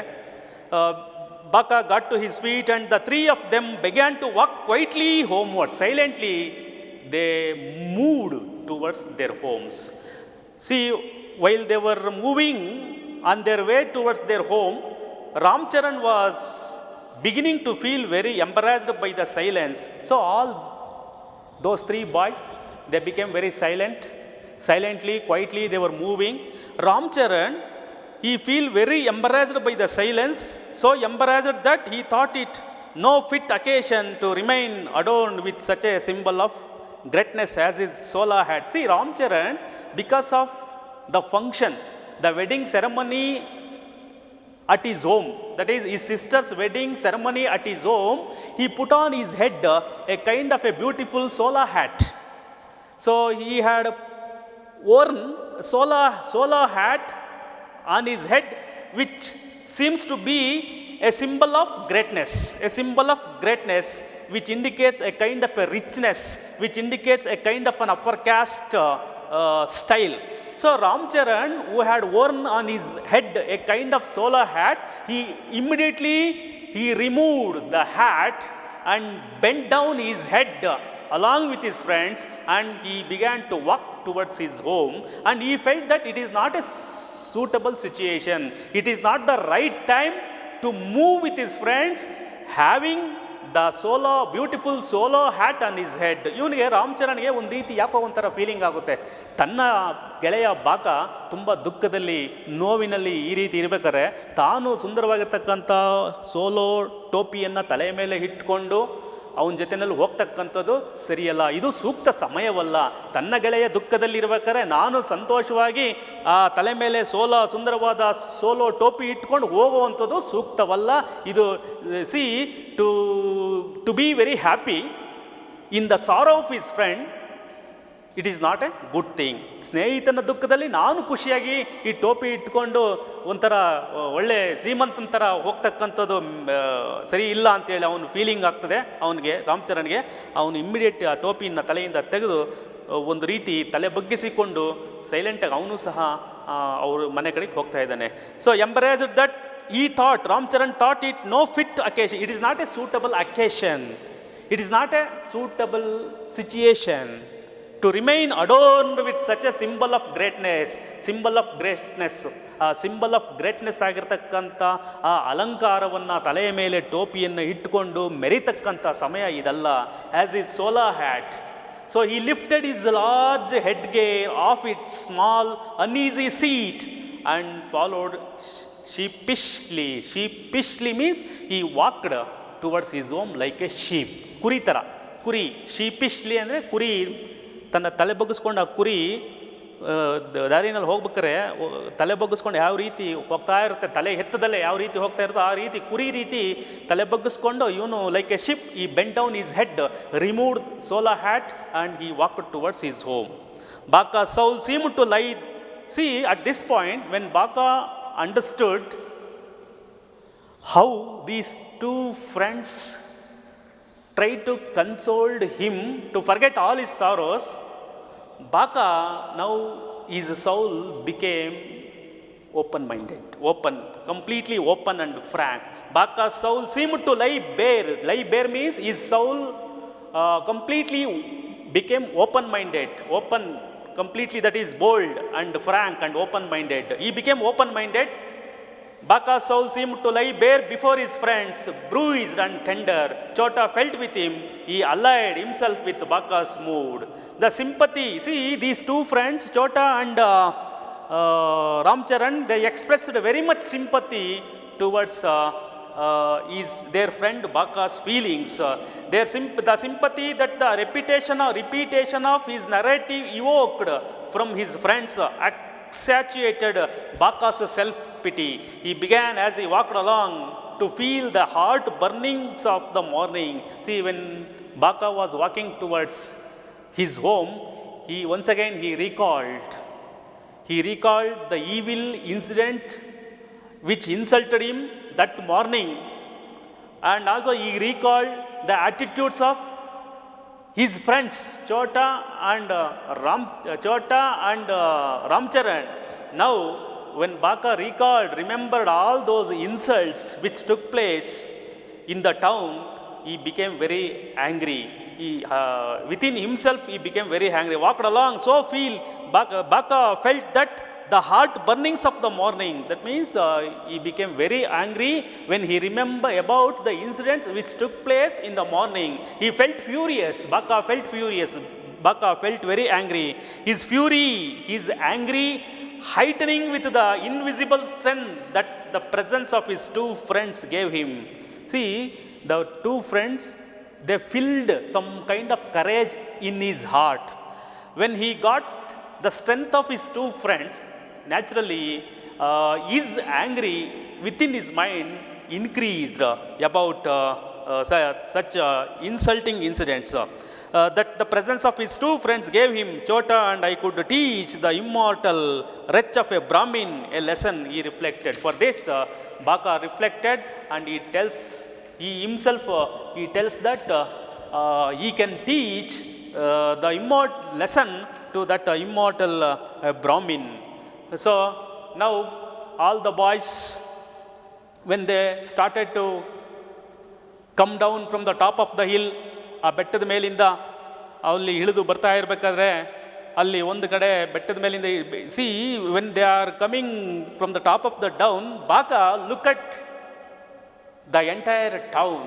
Baka got to his feet and the three of them began to walk quietly homeward. Silently they moved towards their homes. See, while they were moving on their way towards their home, Ramcharan was beginning to feel very embarrassed by the silence. So all those 3 boys, they became very silent. Silently, quietly they were moving. Ramcharan, he feel very embarrassed by the silence, so embarrassed that he thought it no fit occasion to remain adorned with such a symbol of greatness as his sola had. See, Ramcharan, because of the function, the wedding ceremony at his home, that is his sister's wedding ceremony at his home, he put on his head a kind of a beautiful sola hat. So he had worn sola hat on his head, which seems to be a symbol of greatness, which indicates a kind of a richness, which indicates a kind of an upper caste style. So Ramcharan, who had worn on his head a kind of sola hat, he immediately removed the hat and bent down his head along with his friends, and he began to walk towards his home, and he felt that it is not a suitable situation, it is not the right time to move with his friends having the beautiful solo hat on his head. ಇವನಿಗೆ ರಾಮಚರಣ್ಗೆ ಒಂದು ರೀತಿ ಯಾಕೋ ಒಂಥರ feeling ಆಗುತ್ತೆ. ತನ್ನ ಗೆಳೆಯ ಬಾಕ ತುಂಬ ದುಃಖದಲ್ಲಿ, ನೋವಿನಲ್ಲಿ ಈ ರೀತಿ ಇರಬೇಕಾದ್ರೆ ತಾನು ಸುಂದರವಾಗಿರ್ತಕ್ಕಂಥ ಸೋಲೋ ಟೋಪಿಯನ್ನು ತಲೆ ಮೇಲೆ ಇಟ್ಕೊಂಡು ಅವನ ಜೊತೆಯಲ್ಲಿ ಹೋಗ್ತಕ್ಕಂಥದ್ದು ಸರಿಯಲ್ಲ, ಇದು ಸೂಕ್ತ ಸಮಯವಲ್ಲ. ತನ್ನ ಗೆಳೆಯ ದುಃಖದಲ್ಲಿರ್ಬೇಕಾದ್ರೆ ನಾನು ಸಂತೋಷವಾಗಿ ಆ ತಲೆ ಮೇಲೆ ಸುಂದರವಾದ ಸೋಲೋ ಟೋಪಿ ಇಟ್ಕೊಂಡು ಹೋಗುವಂಥದ್ದು ಸೂಕ್ತವಲ್ಲ. ಇದು see to be very happy in the sorrow of his friend, it is not a good thing. ಸ್ನೇಹಿತನ ದುಃಖದಲ್ಲಿ ನಾನು ಖುಷಿಯಾಗಿ ಈ ಟೋಪಿ ಇಟ್ಕೊಂಡು ಒಂಥರ ಒಳ್ಳೆ ಶ್ರೀಮಂತನ ಥರ ಹೋಗ್ತಕ್ಕಂಥದ್ದು ಸರಿ ಇಲ್ಲ ಅಂತೇಳಿ ಅವನು ಫೀಲಿಂಗ್ ಆಗ್ತದೆ ಅವನಿಗೆ, ರಾಮಚರಣ್ಗೆ. ಅವನು ಇಮ್ಮಿಡಿಯೇಟ್ ಆ ಟೋಪಿಯನ್ನು ತಲೆಯಿಂದ ತೆಗೆದು ಒಂದು ರೀತಿ ತಲೆ ಬಗ್ಗಿಸಿಕೊಂಡು ಸೈಲೆಂಟಾಗಿ ಅವನು ಸಹ ಅವ್ರ ಮನೆ ಕಡೆಗೆ ಹೋಗ್ತಾ ಇದ್ದಾನೆ. ಸೊ ಎಂಬರೇಸ್ಡ್ ದಟ್ ಈ thought, Ramcharan thought it no fit occasion, it is not a suitable occasion, it is not a suitable situation to remain adorned with such a symbol of greatness, ಆ ಸಿಂಬಲ್ ಆಫ್ ಗ್ರೇಟ್ನೆಸ್ ಆಗಿರ್ತಕ್ಕಂಥ ಆ ಅಲಂಕಾರವನ್ನು ತಲೆಯ ಮೇಲೆ ಟೋಪಿಯನ್ನು ಇಟ್ಟುಕೊಂಡು ಮೆರಿತಕ್ಕಂಥ ಸಮಯ ಇದಲ್ಲ. As his sola hat, so he lifted his large headgear off its small uneasy seat and followed sheepishly means he walked towards his home like a sheep. ಕುರಿ ಥರ, ಕುರಿ. ಶೀಪಿಶ್ಲಿ ಅಂದರೆ ಕುರಿ, ತನ್ನ ತಲೆ ಬಗ್ಗಿಸ್ಕೊಂಡು ಆ ಕುರಿ ದಾರಿನಲ್ಲಿ ಹೋಗ್ಬೇಕಾರೆ ತಲೆ ಬಗ್ಗಿಸ್ಕೊಂಡು ಯಾವ ರೀತಿ ಹೋಗ್ತಾ ಇರುತ್ತೆ, ತಲೆ ಎತ್ತದಲ್ಲೇ ಯಾವ ರೀತಿ ಹೋಗ್ತಾ ಇರುತ್ತೋ ಆ ರೀತಿ ಕುರಿ ರೀತಿ ತಲೆ ಬಗ್ಗಿಸ್ಕೊಂಡು ಇವನು like a sheep he bent down his head, removed sola hat and he walked towards his home. Baka Saul seemed to lie. See, at this point, when Baka understood how these two friends tried to console him to forget all his sorrows, Baka now his soul became open-minded, completely open and frank. Baka's soul seemed to lie bare. Lie bare means his soul completely became open-minded, completely, that is bold and frank and open-minded. He became open-minded. Baka's soul seemed to lie bare before his friends, bruised and tender. Chota felt with him. He allied himself with Baka's mood. The sympathy, see, these two friends, Chota and Ramcharan, they expressed very much sympathy towards their friend Baka's feelings. The sympathy that the repetition of his narrative evoked from his friends accentuated Baka's self-pity. He began, as he walked along, to feel the heart burnings of the morning. See, when Baka was walking towards his home, he once again recalled the evil incident which insulted him that morning, and also he recalled the attitudes of his friends Chota and Ramcharan. Now, when Baka remembered all those insults which took place in the town, he became very angry. Within himself, he became very angry. Walked along, so Baka felt that the heart burnings of the morning. That means he became very angry when he remembered about the incidents which took place in the morning. He felt furious. Baka felt furious. Baka felt very angry. His fury, his angry, heightening with the invisible strength that the presence of his two friends gave him. See, the two friends, they filled some kind of courage in his heart. When he got the strength of his two friends, naturally his angry within his mind increased about such insulting incidents. That the presence of his two friends gave him, Chota and I could teach the immortal wretch of a Brahmin a lesson, he reflected. For this, Baka reflected, and he tells that he can teach the immortal lesson to that immortal Brahmin. So now all the boys, when they started to come down from the top of the hill, ಆ ಬೆಟ್ಟದ ಮೇಲಿಂದ ಅಲ್ಲಿ ಇಳಿದು ಬರ್ತಾ ಇರಬೇಕಾದ್ರೆ ಅಲ್ಲಿ ಒಂದು ಕಡೆ ಬೆಟ್ಟದ ಮೇಲಿಂದ when they are coming from the top of the down, Baka look at the entire town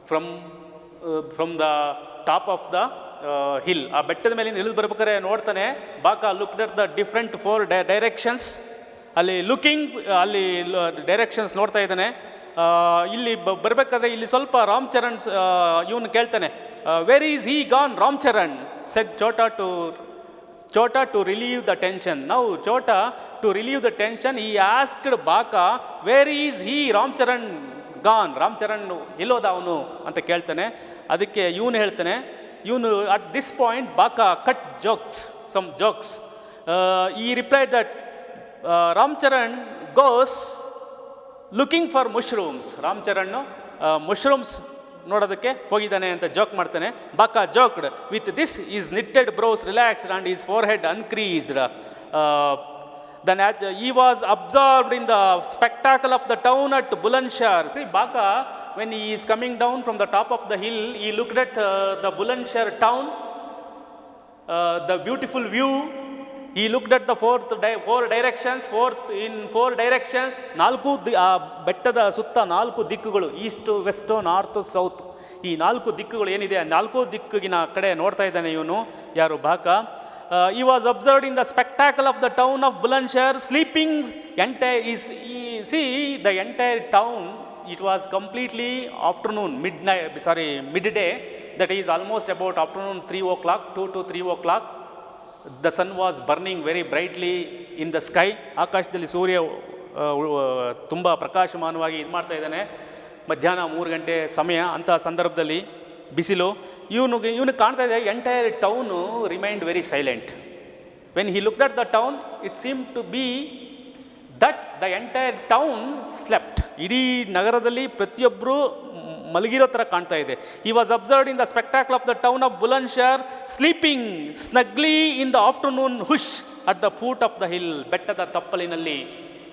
from the top of the hill. ಆ ಬೆಟ್ಟದ ಮೇಲಿಂದ ಇಳಿದು ಬರ್ಬೇಕಾದ್ರೆ ನೋಡ್ತಾನೆ, Baka looked at the different 4 directions. ಅಲ್ಲಿ ಡೈರೆಕ್ಷನ್ಸ್ ನೋಡ್ತಾ ಇದ್ದಾನೆ. ಇಲ್ಲಿ ಬರಬೇಕಾದ್ರೆ ಇಲ್ಲಿ ಸ್ವಲ್ಪ ರಾಮ್ಚರಣ್ ಇವನು ಕೇಳ್ತಾನೆ, where is he gone Ramcharan, said Chota to relieve the tension. Now Chota, to relieve the tension, he asked Baka, where is he Ramcharan gone? Ram Charan ಎಲ್ಲೋದ ಅವನು ಅಂತ ಕೇಳ್ತಾನೆ. ಅದಕ್ಕೆ ಇವನು ಹೇಳ್ತಾನೆ, at this point Baka cut some jokes. He replied that Ramcharan goes looking for mushrooms. Ram Charan mushrooms ನೋಡೋದಕ್ಕೆ ಹೋಗಿದ್ದಾನೆ ಅಂತ joke ಮಾಡ್ತಾನೆ. Baka joked. With this, his knitted brows relaxed and his forehead uncreased. Then he was absorbed in the spectacle of the town at Bulandshahr. See, Baka, when he is coming down from the top of the hill, he looked at the Bulandshahr town, the beautiful view. He looked at the four directions, ನಾಲ್ಕು ಬೆಟ್ಟದ ಸುತ್ತ 4 ದಿಕ್ಕುಗಳು, is to, west, north, south. ಈ 4 ದಿಕ್ಕುಗಳು ಏನಿದೆ, 4 ದಿಕ್ಕಿನ ಕಡೆ ನೋಡ್ತಾ ಇದ್ದಾನೆ ಇವನು, ಯಾರು Baka. He was observed in the spectacle of the town of Bulandshahr, sleeping the entire town. It was completely midday, that is almost about afternoon 3 o'clock, 2 to 3 o'clock. The sun was burning very brightly in the sky. ಆಕಾಶದಲ್ಲಿ ಸೂರ್ಯ ತುಂಬ ಪ್ರಕಾಶಮಾನವಾಗಿ ಇದು ಮಾಡ್ತಾ ಇದ್ದಾನೆ. ಮಧ್ಯಾಹ್ನ 3 ಗಂಟೆ ಸಮಯ. ಅಂಥ ಸಂದರ್ಭದಲ್ಲಿ ಬಿಸಿಲು. ಇವನು ಕಾಣ್ತಾ ಇದೆ entire town remained very silent. When he looked at the town it seem to be that the entire town slept. ಇಡೀ ನಗರದಲ್ಲಿ ಪ್ರತಿಯೊಬ್ಬರು ಮಲಗಿರೋ ಥರ ಕಾಣ್ತಾ ಇದೆ. He was observed in the spectacle of the town of Bulandshahr sleeping snugly in the afternoon hush at the foot of the hill. ಬೆಟ್ಟದ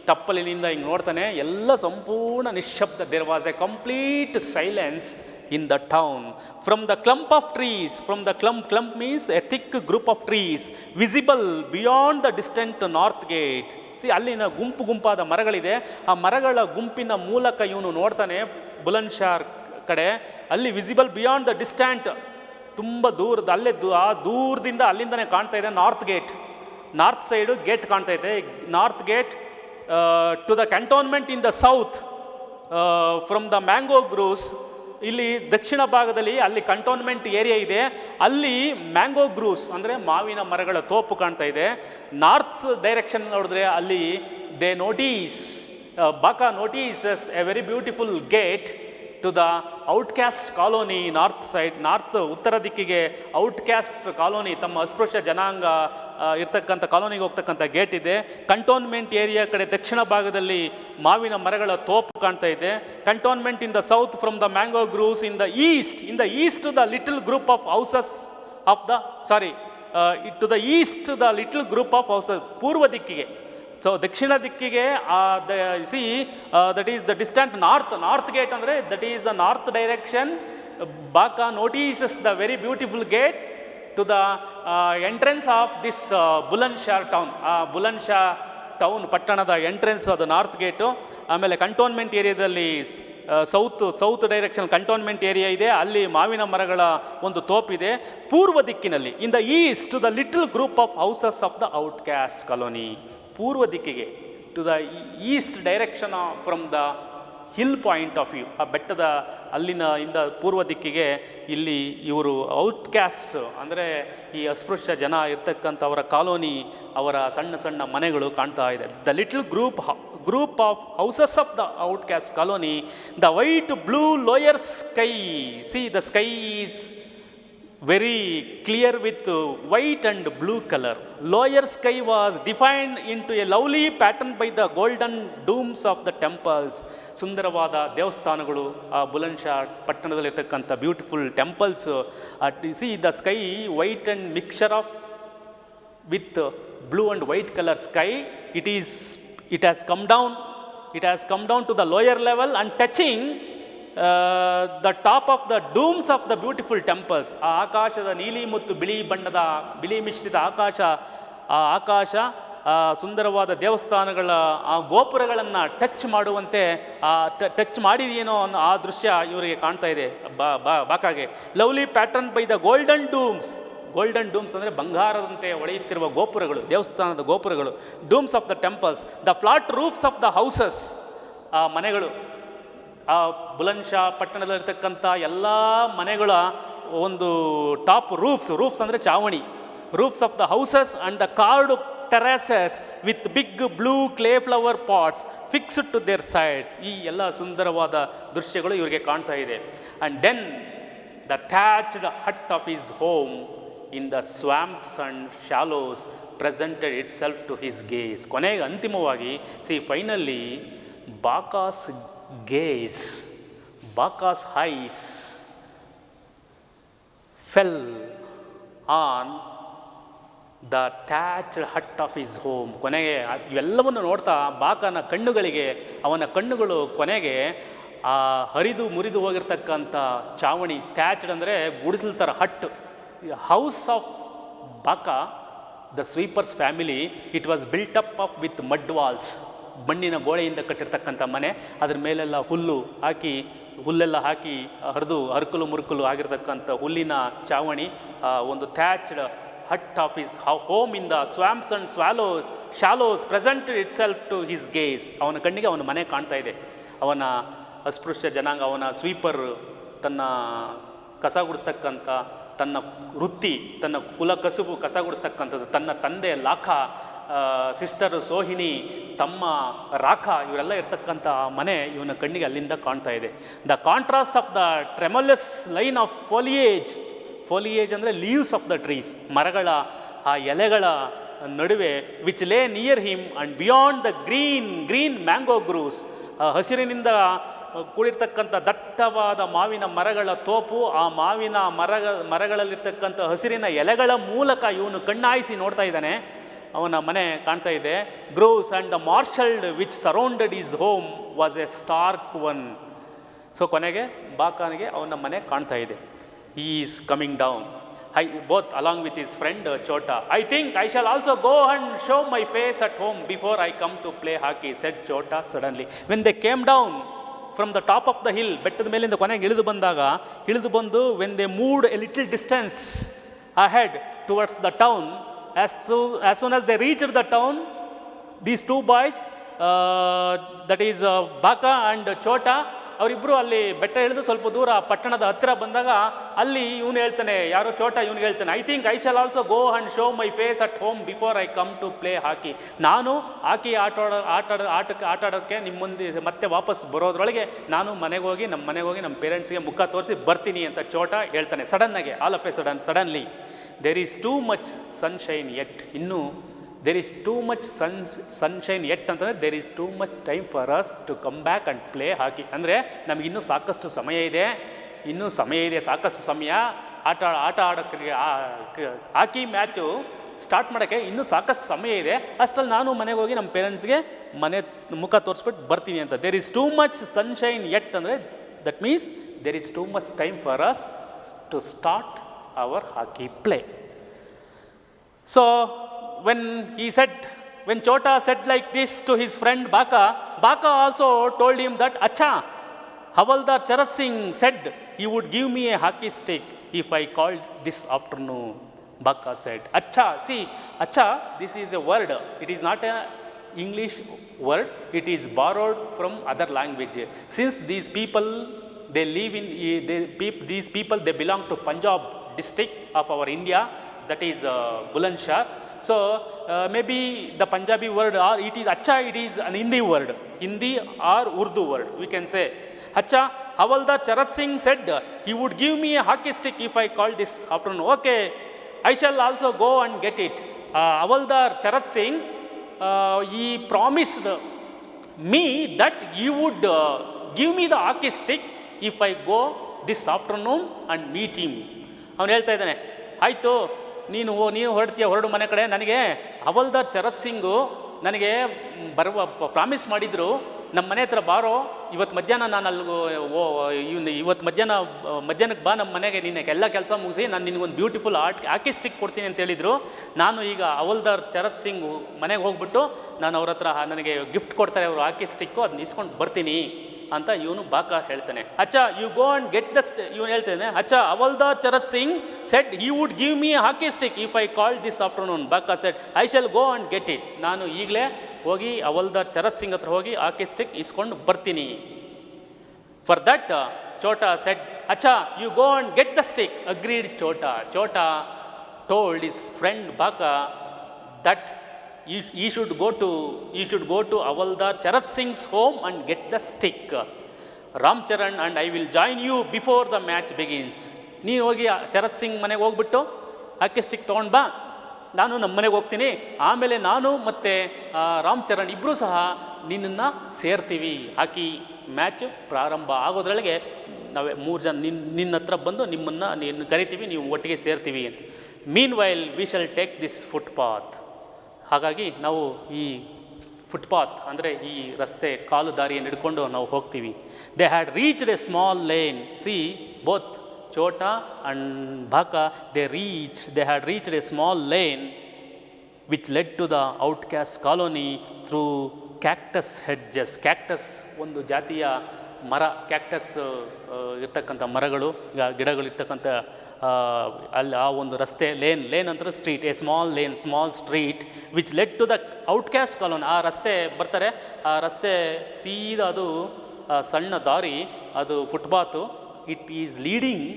ತಪ್ಪಲಿನಿಂದ ಹಿಂಗೆ ನೋಡ್ತಾನೆ, ಎಲ್ಲ ಸಂಪೂರ್ಣ ನಿಶ್ಶಬ್ದ. There was a complete silence in the town. From the clump of trees, from the clump means a thick group of trees visible beyond the distant north gate. ಅಲ್ಲಿನ ಗುಂಪಾದ ಮರಗಳಿದೆ. ಆ ಮರಗಳ ಗುಂಪಿನ ಮೂಲಕ ಇವನು ನೋಡ್ತಾನೆ ಬುಲಂದ್ಶಹರ್ ಕಡೆ. ಅಲ್ಲಿ ವಿಸಿಬಲ್ ಬಿಯಾಂಡ್ ದ ಡಿಸ್ಟೆಂಟ್, ತುಂಬ ದೂರದ, ಅಲ್ಲೇ ಆ ದೂರದಿಂದ ಅಲ್ಲಿಂದನೇ ಕಾಣ್ತಾ ಇದೆ north gate. North side gate ಕಾಣ್ತಾ ಇದೆ. North gate to the cantonment in the south from the mango groves. ಇಲ್ಲಿ ದಕ್ಷಿಣ ಭಾಗದಲ್ಲಿ ಅಲ್ಲಿ ಕಂಟೋನ್ಮೆಂಟ್ ಏರಿಯಾ ಇದೆ. ಅಲ್ಲಿ ಮ್ಯಾಂಗೋ ಗ್ರೂವ್ಸ್ ಅಂದರೆ ಮಾವಿನ ಮರಗಳ ತೋಪು ಕಾಣ್ತಾ ಇದೆ. ನಾರ್ತ್ ಡೈರೆಕ್ಷನ್ ನೋಡಿದ್ರೆ ಅಲ್ಲಿ they notice, Baka notices a very beautiful gate to the ಔಟ್ಕ್ಯಾಸ್ಟ್ colony. North side, ಉತ್ತರ ದಿಕ್ಕಿಗೆ ಔಟ್ಕ್ಯಾಸ್ಟ್ ಕಾಲೋನಿ, ತಮ್ಮ ಅಸ್ಪೃಶ್ಯ ಜನಾಂಗ ಇರ್ತಕ್ಕಂಥ ಕಾಲೋನಿಗೆ ಹೋಗ್ತಕ್ಕಂಥ ಗೇಟ್ ಇದೆ. ಕಂಟೋನ್ಮೆಂಟ್ ಏರಿಯಾ ಕಡೆ ದಕ್ಷಿಣ ಭಾಗದಲ್ಲಿ ಮಾವಿನ ಮರಗಳ ತೋಪು ಕಾಣ್ತಾ ಇದೆ. Cantonment in the south from the mango groves. In the east the little group of houses of the to the east the little group of houses. ಪೂರ್ವ ದಿಕ್ಕಿಗೆ, ಸೊ ದಕ್ಷಿಣ ದಿಕ್ಕಿಗೆ that is the distant north gate ಅಂದರೆ that is the north direction. Baka notices the very beautiful gate to the entrance of this Bulandshahr town. ಆ Bulandshahr town ಪಟ್ಟಣದ entrance ಅದು north gate. ಆಮೇಲೆ cantonment ಏರಿಯಾದಲ್ಲಿ ಸೌತ್ ಡೈರೆಕ್ಷನ್ ಕಂಟೋನ್ಮೆಂಟ್ ಏರಿಯಾ ಇದೆ. ಅಲ್ಲಿ ಮಾವಿನ ಮರಗಳ ಒಂದು ತೋಪಿದೆ. ಪೂರ್ವ ದಿಕ್ಕಿನಲ್ಲಿ in the east the little group of houses of the ಔಟ್ಕ್ಯಾಸ್ಟ್ colony. ಪೂರ್ವ ದಿಕ್ಕಿಗೆ to the east direction from the hill point of view. ಆ ಬೆಟ್ಟದ ಇಂದ ಪೂರ್ವ ದಿಕ್ಕಿಗೆ ಇಲ್ಲಿ ಇವರು ಔಟ್ಕ್ಯಾಸ್ಟ್ಸ್ ಅಂದರೆ ಈ ಅಸ್ಪೃಶ್ಯ ಜನ ಇರ್ತಕ್ಕಂಥವರ ಕಾಲೋನಿ, ಅವರ ಸಣ್ಣ ಮನೆಗಳು ಕಾಣ್ತಾ ಇದೆ. The little group of houses of the ಔಟ್ಕ್ಯಾಸ್ಟ್ colony. The white blue lower sky. The sky is very clear with white and blue color. Lower sky was defined into a lovely pattern by the golden domes of the temples. ಸುಂದರವಾದ ದೇವಸ್ಥಾನಗಳು ಆ ಬುಲಂದ್ಶಹರ್ ಪಟ್ಟಣದಲ್ಲಿರ್ತಕ್ಕಂಥ beautiful temples. The sky white and mixture of with blue and white colour sky. It has come down to the lower level and touching the top of the domes of the beautiful temples. ಆ ಆಕಾಶದ ನೀಲಿ ಮತ್ತು ಬಿಳಿ ಮಿಶ್ರಿತ ಆಕಾಶ ಸುಂದರವಾದ ದೇವಸ್ಥಾನಗಳ ಆ ಗೋಪುರಗಳನ್ನು touch ಮಾಡುವಂತೆ ಟಚ್ ಮಾಡಿದೆಯೇನೋ ಅನ್ನೋ ಆ ದೃಶ್ಯ ಇವರಿಗೆ ಕಾಣ್ತಾ ಇದೆ ಬಾಕಾಗೆ. Lovely pattern by the golden domes ಅಂದರೆ ಬಂಗಾರದಂತೆ ಹೊಳೆಯುತ್ತಿರುವ ಗೋಪುರಗಳು, ದೇವಸ್ಥಾನದ ಗೋಪುರಗಳು. Domes of the temples. The flat roofs of the houses, ಆ ಮನೆಗಳು, ಆ ಬುಲಂದ್ಶಹರ್ ಪಟ್ಟಣದಲ್ಲಿರ್ತಕ್ಕಂಥ ಎಲ್ಲ ಮನೆಗಳ ಒಂದು ಟಾಪ್ ರೂಫ್ಸ್ ಅಂದರೆ ಚಾವಣಿ. Roofs of the houses and the card terraces with big blue clay flower pots fixed to their sides. ಈ ಎಲ್ಲ ಸುಂದರವಾದ ದೃಶ್ಯಗಳು ಇವರಿಗೆ ಕಾಣ್ತಾ ಇದೆ. And then the thatched hut of his home in the swamps and shallows presented itself to his gaze. ಕೊನೆಗೆ ಅಂತಿಮವಾಗಿ finally Baka's gaze, Baka's eyes fell on the thatched hut of his home. ಕೊನೆಗೆ ಇವೆಲ್ಲವನ್ನು ನೋಡ್ತಾ ಬಾಕನ ಕಣ್ಣುಗಳಿಗೆ, ಅವನ ಕಣ್ಣುಗಳು ಕೊನೆಗೆ ಆ ಹರಿದು ಮುರಿದು ಹೋಗಿರ್ತಕ್ಕಂಥ ಚಾವಣಿ, ಥ್ಯಾಚ್ಡ್ ಅಂದರೆ ಗುಡಿಸಲು ಥರ hut, house of Baka the sweepers family. It was built up with mud walls. ಮಣ್ಣಿನ ಗೋಡೆಯಿಂದ ಕಟ್ಟಿರ್ತಕ್ಕಂಥ ಮನೆ, ಅದ್ರ ಮೇಲೆಲ್ಲ ಹುಲ್ಲೆಲ್ಲ ಹಾಕಿ ಹರ್ಕಲು ಮುರುಕಲು ಆಗಿರ್ತಕ್ಕಂಥ ಹುಲ್ಲಿನ ಚಾವಣಿ. ಒಂದು thatched hut of his home in the swamps and shallows presented itself to his gaze. ಅವನ ಕಣ್ಣಿಗೆ ಅವನ ಮನೆ ಕಾಣ್ತಾ ಇದೆ. ಅವನ ಅಸ್ಪೃಶ್ಯ ಜನಾಂಗ, ಅವನ ಸ್ವೀಪರ್, ತನ್ನ ಕಸ ಗುಡಿಸ್ತಕ್ಕಂಥ ತನ್ನ ವೃತ್ತಿ, ತನ್ನ ಕುಲ ಕಸುಬು ಕಸ ಗುಡಿಸ್ತಕ್ಕಂಥದ್ದು, ತನ್ನ ತಂದೆ ಲಾಖ, ಸಿಸ್ಟರ್ ಸೋಹಿನಿ, ತಮ್ಮ ರಾಖ, ಇವರೆಲ್ಲ ಇರ್ತಕ್ಕಂಥ ಮನೆ ಇವನ ಕಣ್ಣಿಗೆ ಅಲ್ಲಿಂದ ಕಾಣ್ತಾ ಇದೆ. The contrast of the tremulous line of foliage, foliage ಅಂದರೆ ಲೀವ್ಸ್ ಆಫ್ ದ ಟ್ರೀಸ್, ಮರಗಳ ಆ ಎಲೆಗಳ ನಡುವೆ, which lay near him and beyond the green mango groves, ಹಸಿರಿನಿಂದ ಕೂಡಿರ್ತಕ್ಕಂಥ ದಟ್ಟವಾದ ಮಾವಿನ ಮರಗಳ ತೋಪು, ಆ ಮಾವಿನ ಮರಗಳಲ್ಲಿರ್ತಕ್ಕಂಥ ಹಸಿರಿನ ಎಲೆಗಳ ಮೂಲಕ ಇವನು ಕಣ್ಣಾಯಿಸಿ ನೋಡ್ತಾ ಇದ್ದಾನೆ. ಅವನ ಮನೆ ಕಾಣ್ತಾ ಇದೆ. Groves and the marshland which surrounded his home was a stark one. So ಕೊನೆಗೆ ಬಾಕಾನಿಗೆ ಅವನ ಮನೆ ಕಾಣ್ತಾ ಇದೆ. He is coming down, both along with his friend Chota. I think I shall also go and show my face at home before I come to play hockey, said Chota suddenly. When they came down from the top of the hill, ಬೆಟ್ಟದ ಮೇಲಿಂದ ಕೊನೆಗೆ ಇಳಿದು ಬಂದು when they moved a little distance ahead towards the town, as soon as they reached the town, these two boys, that is Baka and Chota, ಅವರಿಬ್ಬರು ಅಲ್ಲಿ ಬೆಟ್ಟ ಇಳಿದು ಸ್ವಲ್ಪ ದೂರ ಪಟ್ಟಣದ ಹತ್ತಿರ ಬಂದಾಗ ಅಲ್ಲಿ ಇವನು ಹೇಳ್ತಾನೆ, ಯಾರೋ ಚೋಟ ಇವನಿಗೆ ಹೇಳ್ತಾನೆ, I think I shall also go and show my face at home before I come to play hockey. ನಾನು ಹಾಕಿ ಆಟಾಡೋಕ್ಕೆ ನಿಮ್ಮ ಮುಂದೆ ಮತ್ತೆ ವಾಪಸ್ ಬರೋದ್ರೊಳಗೆ ನಾನು ನಮ್ಮ ಮನೆಗೆ ಹೋಗಿ ನಮ್ಮ ಪೇರೆಂಟ್ಸ್ಗೆ ಮುಖ ತೋರಿಸಿ ಬರ್ತೀನಿ ಅಂತ ಚೋಟ ಹೇಳ್ತಾನೆ. ಸಡನ್ನಾಗೆ, all of a suddenly, there is too much sunshine yet, ಇನ್ನೂ there is too much sunshine yet ಅಂತಂದರೆ there is too much time for us to come back and play hockey. ಅಂದರೆ ನಮಗಿನ್ನೂ ಸಾಕಷ್ಟು ಸಮಯ ಇದೆ, ಸಾಕಷ್ಟು ಸಮಯ ಆಟ ಆಡೋಕ್ಕೆ, ಹಾಕಿ ಮ್ಯಾಚು ಸ್ಟಾರ್ಟ್ ಮಾಡೋಕ್ಕೆ ಇನ್ನೂ ಸಾಕಷ್ಟು ಸಮಯ ಇದೆ. ಅಷ್ಟರಲ್ಲಿ ನಾನು ಮನೆಗೆ ಹೋಗಿ ನಮ್ಮ ಪೇರೆಂಟ್ಸ್ಗೆ ಮುಖ ತೋರಿಸ್ಬಿಟ್ಟು ಬರ್ತೀನಿ ಅಂತ. There is too much sunshine yet ಅಂದರೆ that means there is too much time for us to start our hockey play. So when Chota said like this to his friend Baka also told him that, Acha, Havaldar Charat Singh said he would give me a hockey stick if I called this afternoon. Baka said, Acha, see, Acha, this is a word, it is not a English word, it is borrowed from other language. Since these people, they live in, these people, they belong to Punjab district of our India, that is Bulandshahr. So maybe the Punjabi word, or it is Acha, it is an Hindi word, Hindi or Urdu word, we can say. Acha, Havaldar Charat Singh said he would give me a hockey stick if I called this afternoon. Okay, I shall also go and get it. Havaldar Charat Singh, he promised me that he would give me the hockey stick if I go this afternoon and meet him. ಅವನು ಹೇಳ್ತಾ ಇದ್ದಾನೆ, ಆಯಿತು ನೀನು ಹೊರಡು ಮನೆ ಕಡೆ, ನನಗೆ ಹವಲ್ದಾರ್ ಚರತ್ ಸಿಂಗು ನನಗೆ ಪ್ರಾಮಿಸ್ ಮಾಡಿದರು, ನಮ್ಮ ಮನೆ ಹತ್ರ ಬಾರೋ, ಇವತ್ತು ಮಧ್ಯಾಹ್ನ ನಾನು ಇವತ್ತು ಮಧ್ಯಾಹ್ನಕ್ಕೆ ಬಾ ನಮ್ಮ ಮನೆಗೆ, ನಿನ್ನ ಎಲ್ಲ ಕೆಲಸ ಮುಗಿಸಿ ನಾನು ನಿನಗೊಂದು ಬ್ಯೂಟಿಫುಲ್ ಹಾಕಿ ಸ್ಟಿಕ್ ಕೊಡ್ತೀನಿ ಅಂತ ಹೇಳಿದರು. ನಾನು ಈಗ ಹವಲ್ದಾರ್ ಚರತ್ ಸಿಂಗ್ ಮನೆಗೆ ಹೋಗ್ಬಿಟ್ಟು ನಾನು ಅವ್ರ ಹತ್ರ ನನಗೆ ಗಿಫ್ಟ್ ಕೊಡ್ತಾರೆ ಅವರು ಹಾಕಿ ಸ್ಟಿಕ್ಕು, ಅದನ್ನ ಇಸ್ಕೊಂಡು ಬರ್ತೀನಿ ಅಂತ ಇವನು ಬಾಕ ಹೇಳ್ತಾನೆ. ಅಚ್ಚಾ, you go and get the ಇವನು ಹೇಳ್ತಾನೆ, ಅಚ್ಚಾ, Havildar Charat Singh said he would give me a hockey stick if I call this afternoon. Baka said I shall go and get it. ನಾನು ಈಗಲೇ ಹೋಗಿ ಹವಲ್ದಾರ್ ಚರತ್ ಸಿಂಗ್ ಹತ್ರ ಹೋಗಿ ಹಾಕಿ ಸ್ಟಿಕ್ ಇಸ್ಕೊಂಡು ಬರ್ತೀನಿ. ಫಾರ್ ದಟ್ ಚೋಟಾ ಸೆಡ್, ಅಚ್ಚಾ, you go and get the stick. Agreed Chota. Chota told his friend Baka that you should go to Havaldar Charat Singh's home and get the stick. Ramcharan and I will join you before the match begins. ನೀನು ಹೋಗಿ ಚರತ್ ಸಿಂಗ್ ಮನೆಗೆ ಹೋಗ್ಬಿಟ್ಟು ಹಾಕಿ stick ತೊಗೊಂಡು ಬಾ, ನಾನು ನಮ್ಮ ಮನೆಗೆ ಹೋಗ್ತೀನಿ, ಆಮೇಲೆ ನಾನು ಮತ್ತು ರಾಮ್ಚರಣ್ ಇಬ್ಬರೂ ಸಹ ನಿನ್ನನ್ನು ಸೇರ್ತೀವಿ. ಹಾಕಿ ಮ್ಯಾಚ್ ಪ್ರಾರಂಭ ಆಗೋದ್ರೊಳಗೆ ನಾವೇ 3 ಜನ ನಿನ್ನ ಹತ್ರ ಬಂದು ನಿನ್ನ ಕರಿತೀವಿ, ನೀವು ಒಟ್ಟಿಗೆ ಸೇರ್ತೀವಿ ಅಂತ. Meanwhile we shall take this footpath. ಹಾಗಾಗಿ ನಾವು ಈ ಫುಟ್ಪಾತ್ ಅಂದರೆ ಈ ರಸ್ತೆ ಕಾಲು ದಾರಿಯನ್ನು ಹಿಡ್ಕೊಂಡು ನಾವು ಹೋಗ್ತೀವಿ. They had reached a small lane. See both Chota and Bakha they had reached a small lane which led to the ಔಟ್ಕ್ಯಾಸ್ಟ್ colony through cactus hedges. Cactus ಒಂದು ಜಾತಿಯ ಮರ, ಕ್ಯಾಕ್ಟಸ್ ಇರ್ತಕ್ಕಂಥ ಮರಗಳು, ಗಿಡಗಳಿರ್ತಕ್ಕಂಥ ಅಲ್ಲಿ ಆ ಒಂದು ರಸ್ತೆ, ಲೇನ್ ಅಂದರೆ street, a small street which led to the ಔಟ್ಕ್ಯಾಸ್ಟ್ colony. ಆ ರಸ್ತೆ ಬರ್ತಾರೆ, ಆ ರಸ್ತೆ ಸೀದಾ ಅದು ಸಣ್ಣ ದಾರಿ, ಅದು footpath. It is leading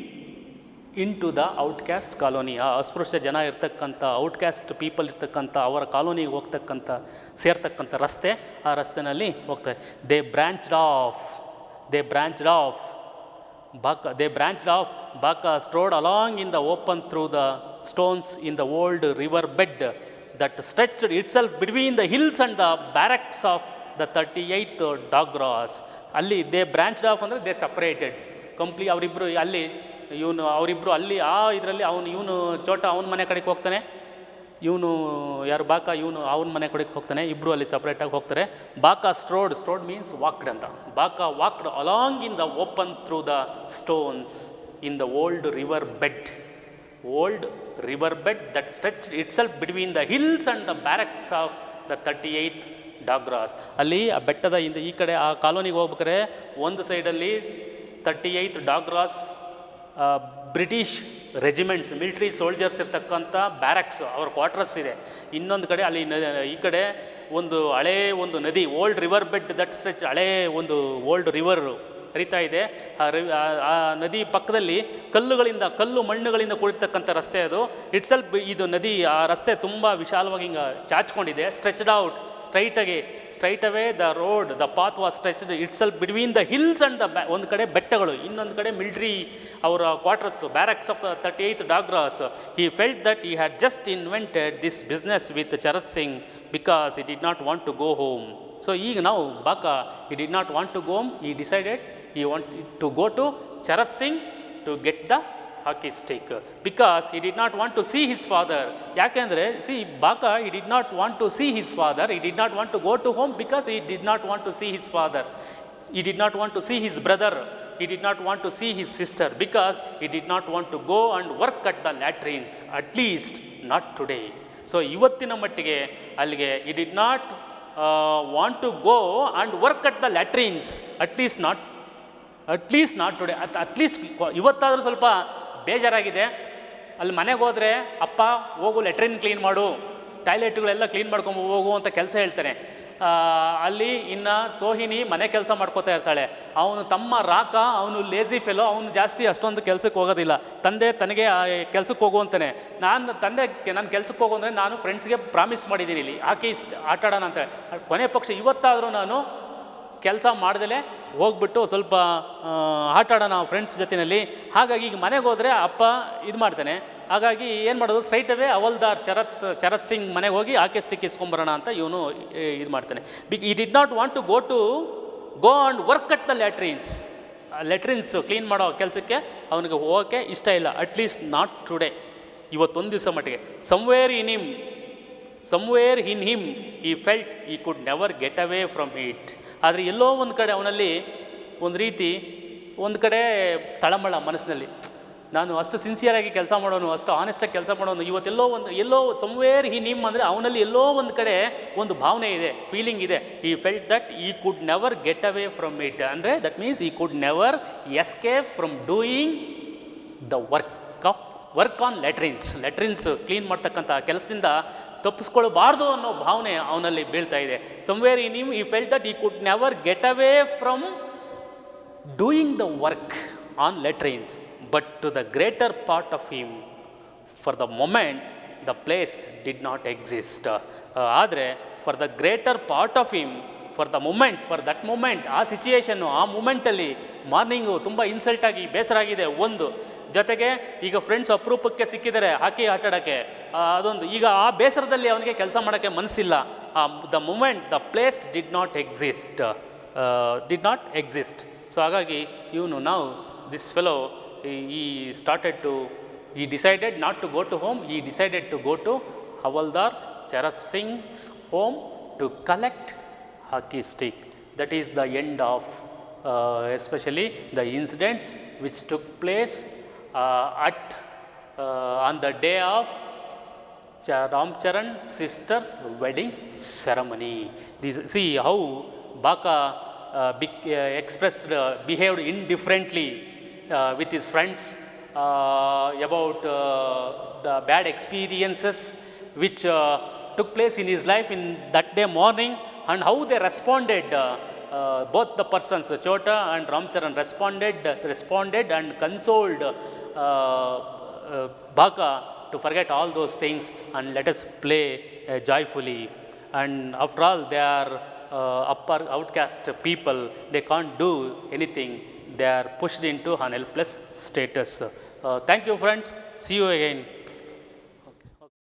into the ಔಟ್ಕ್ಯಾಸ್ಟ್ colony. ಆ ಅಸ್ಪೃಶ್ಯ ಜನ ಇರ್ತಕ್ಕಂಥ ಔಟ್ಕ್ಯಾಸ್ಟ್ ಪೀಪಲ್ ಇರ್ತಕ್ಕಂಥ ಅವರ ಕಾಲೋನಿಗೆ ಹೋಗ್ತಕ್ಕಂಥ ಸೇರ್ತಕ್ಕಂಥ ರಸ್ತೆ, ಆ ರಸ್ತೆನಲ್ಲಿ ಹೋಗ್ತಾರೆ. They branched of Baka strode along in the open through the stones in the old river bed that stretched itself between the hills and the barracks of the 38th Douglas. ಅಲ್ಲಿ they branched of ಅಂದರೆ they separated ಅವರಿಬ್ಬರು ಅಲ್ಲಿ ಅವರಿಬ್ಬರು ಅಲ್ಲಿ ಆ ಇದರಲ್ಲಿ ಇವನು ಚೋಟ ಅವನ ಮನೆ ಕಡೆಗೆ ಹೋಗ್ತಾನೆ, ಇವನು ಯಾರು ಬಾಕ ಇವನು ಅವನ ಮನೆ ಕಡೆಗೆ ಹೋಗ್ತಾನೆ, ಇಬ್ಬರು ಅಲ್ಲಿ ಸಪ್ರೇಟಾಗಿ ಹೋಗ್ತಾರೆ. ಬಾಕ ಸ್ಟ್ರೋಡ್ ಮೀನ್ಸ್ ವಾಕ್ಡ್ ಅಂತ. Bakha walked along in the open through the stones in the old river bed that stretch itself between the hills and the barracks of the 38th Douglas. ಅಲ್ಲಿ ಆ ಬೆಟ್ಟದ ಈ ಕಡೆ ಆ ಕಾಲೋನಿಗೆ ಹೋಗ್ಬೇಕಾರೆ ಒಂದು ಸೈಡಲ್ಲಿ 38th Douglas British regiments military soldiers ಇರ್ತಕ್ಕಂಥ ಬ್ಯಾರಕ್ಸ್ ಅವ್ರ ಕ್ವಾರ್ಟರ್ಸ್ ಇದೆ. ಇನ್ನೊಂದು ಕಡೆ ಅಲ್ಲಿ ಈ ಕಡೆ ಒಂದು ನದಿ old river bed that stretch ಒಂದು ಓಲ್ಡ್ ರಿವರ್ ಹರಿತಾ ಇದೆ. ಆ ನದಿ ಪಕ್ಕದಲ್ಲಿ ಕಲ್ಲು ಮಣ್ಣುಗಳಿಂದ ಕೂಡಿರ್ತಕ್ಕಂಥ ರಸ್ತೆ ಅದು. ಇದು ನದಿ ಆ ರಸ್ತೆ ತುಂಬ ವಿಶಾಲವಾಗಿ ಹಿಂಗೆ ಚಾಚ್ಕೊಂಡಿದೆ. Stretched out straight away the road the path was stretched itself between the hills and ಒಂದು ಕಡೆ ಬೆಟ್ಟಗಳು, ಇನ್ನೊಂದು ಕಡೆ ಮಿಲಿಟ್ರಿ ಅವರ quarters barracks of the 38th Douglas. He felt that he had just invented this business with Charat Singh because he did not want to go home. So ಈಗ ನಾವು Bakha he did not want to go home, he decided he wanted to go to Charat Singh to get the hockey stick because he did not want to see his father. Yakendre Baka, he did not want to see his father, he did not want to go to home because he did not want to see his father, he did not want to see his brother, he did not want to see his sister because he did not want to go and work at the latrines, at least not today. So ಇವತ್ತಿನ ಮಟ್ಟಿಗೆ ಅಲ್ಲಿಗೆ he did not want to go and work at the latrines, at least not today. At least ಇವತ್ತಾದರೂ ಸ್ವಲ್ಪ ಬೇಜಾರಾಗಿದೆ. ಅಲ್ಲಿ ಮನೆಗೆ ಹೋದರೆ ಅಪ್ಪ ಹೋಗು ಲೆಟ್ರಿನ್ ಕ್ಲೀನ್ ಮಾಡು, ಟಾಯ್ಲೆಟ್ಗಳೆಲ್ಲ ಕ್ಲೀನ್ ಮಾಡ್ಕೊಂಡು ಹೋಗು ಅಂತ ಕೆಲಸ ಹೇಳ್ತಾನೆ. ಅಲ್ಲಿ ಇನ್ನು ಸೋಹಿನಿ ಮನೆ ಕೆಲಸ ಮಾಡ್ಕೋತಾ ಇರ್ತಾಳೆ. ಅವನು ತಮ್ಮ ರಾಕ ಅವನು ಲೇಜಿ ಫೆಲೋ, ಅವನು ಜಾಸ್ತಿ ಅಷ್ಟೊಂದು ಕೆಲಸಕ್ಕೆ ಹೋಗೋದಿಲ್ಲ. ತಂದೆ ತನಗೆ ಕೆಲಸಕ್ಕೆ ಹೋಗು ಅಂತಾನೆ. ನಾನು ಕೆಲಸಕ್ಕೆ ಹೋಗು ಅಂದರೆ ನಾನು ಫ್ರೆಂಡ್ಸ್ಗೆ ಪ್ರಾಮಿಸ್ ಮಾಡಿದ್ದೀನಿ ಇಲ್ಲಿ ಆಟ ಆಡೋಣ ಅಂತ. ಕೊನೆ ಪಕ್ಷ ಇವತ್ತಾದರೂ ನಾನು ಕೆಲಸ ಮಾಡ್ದಲೇ ಹೋಗ್ಬಿಟ್ಟು ಸ್ವಲ್ಪ ಆಟ ಆಡೋಣ ಫ್ರೆಂಡ್ಸ್ ಜೊತೆಯಲ್ಲಿ. ಹಾಗಾಗಿ ಈಗ ಮನೆಗೆ ಹೋದರೆ ಅಪ್ಪ ಇದು ಮಾಡ್ತಾನೆ. ಹಾಗಾಗಿ ಏನು ಮಾಡೋದು, ಸ್ಟ್ರೈಟ್ ಅವೇ ಹವಲ್ದಾರ್ ಚರತ್ ಸಿಂಗ್ ಮನೆಗೆ ಹೋಗಿ ಆಕೆ ಸ್ಟಿಕ್ ಇಸ್ಕೊಂಬರೋಣ ಅಂತ ಇವನು ಇದು ಮಾಡ್ತಾನೆ. He did not want to go and work at the latrines clean ಮಾಡೋ ಕೆಲಸಕ್ಕೆ ಅವನಿಗೆ ಹೋಗೋಕ್ಕೆ ಇಷ್ಟ ಇಲ್ಲ. ಅಟ್ಲೀಸ್ಟ್ ನಾಟ್ ಟುಡೇ, ಇವತ್ತೊಂದು ದಿವಸ ಮಟ್ಟಿಗೆ. somewhere in him he felt he could never get away from it. ಆದರೆ ಎಲ್ಲೋ ಒಂದು ಕಡೆ ಅವನಲ್ಲಿ ಒಂದು ಕಡೆ ತಳಮಳ ಮನಸ್ಸಿನಲ್ಲಿ, ನಾನು ಅಷ್ಟು ಸಿನ್ಸಿಯರಾಗಿ ಕೆಲಸ ಮಾಡೋನು, ಅಷ್ಟು ಆನೆಸ್ಟಾಗಿ ಕೆಲಸ ಮಾಡೋನು, ಎಲ್ಲೋ somewhere in him ಅಂದರೆ ಅವನಲ್ಲಿ ಎಲ್ಲೋ ಒಂದು ಕಡೆ ಒಂದು ಭಾವನೆ ಇದೆ, ಫೀಲಿಂಗ್ ಇದೆ. he felt that he could never get away from it. ಅಂದರೆ that means he could never escape from doing the work on latrines clean ಮಾಡ್ತಕ್ಕಂಥ ಕೆಲಸದಿಂದ ತಪ್ಪಿಸ್ಕೊಳ್ಬಾರ್ದು ಅನ್ನೋ ಭಾವನೆ ಅವನಲ್ಲಿ ಬೀಳ್ತಾ ಇದೆ. somewhere in him he felt that he could never get away from doing the work on latrines, but to the greater part of him, for the moment the place did not exist. ಆದರೆ for the greater part of him, for that moment ಆ situation, ಆ ಮೂಮೆಂಟಲ್ಲಿ morning ತುಂಬ ಇನ್ಸಲ್ಟಾಗಿ ಬೇಸರ ಆಗಿದೆ ಒಂದು, ಜೊತೆಗೆ ಈಗ ಫ್ರೆಂಡ್ಸ್ ಅಪರೂಪಕ್ಕೆ ಸಿಕ್ಕಿದ್ದಾರೆ ಹಾಕಿ ಆಟ ಆಡೋಕ್ಕೆ, ಅದೊಂದು. ಈಗ ಆ ಬೇಸರದಲ್ಲಿ ಅವನಿಗೆ ಕೆಲಸ ಮಾಡೋಕ್ಕೆ ಮನಸ್ಸಿಲ್ಲ. The place did not exist. So ಹಾಗಾಗಿ ಇವನು this fellow he decided not to go to home, he decided to go to Havaldar Charat Singh's home to collect hockey stick. That is the end of especially the incidents which took place on the day of Ramcharan sisters' wedding ceremony. See how Baka behaved indifferently with his friends about the bad experiences which took place in his life in that day morning, and how they responded both the persons, Chota and Ramcharan, responded and consoled Baka to forget all those things and let us play joyfully. And after all, they are upper outcast people. They can't do anything. They are pushed into an helpless status. Thank you, friends. See you again.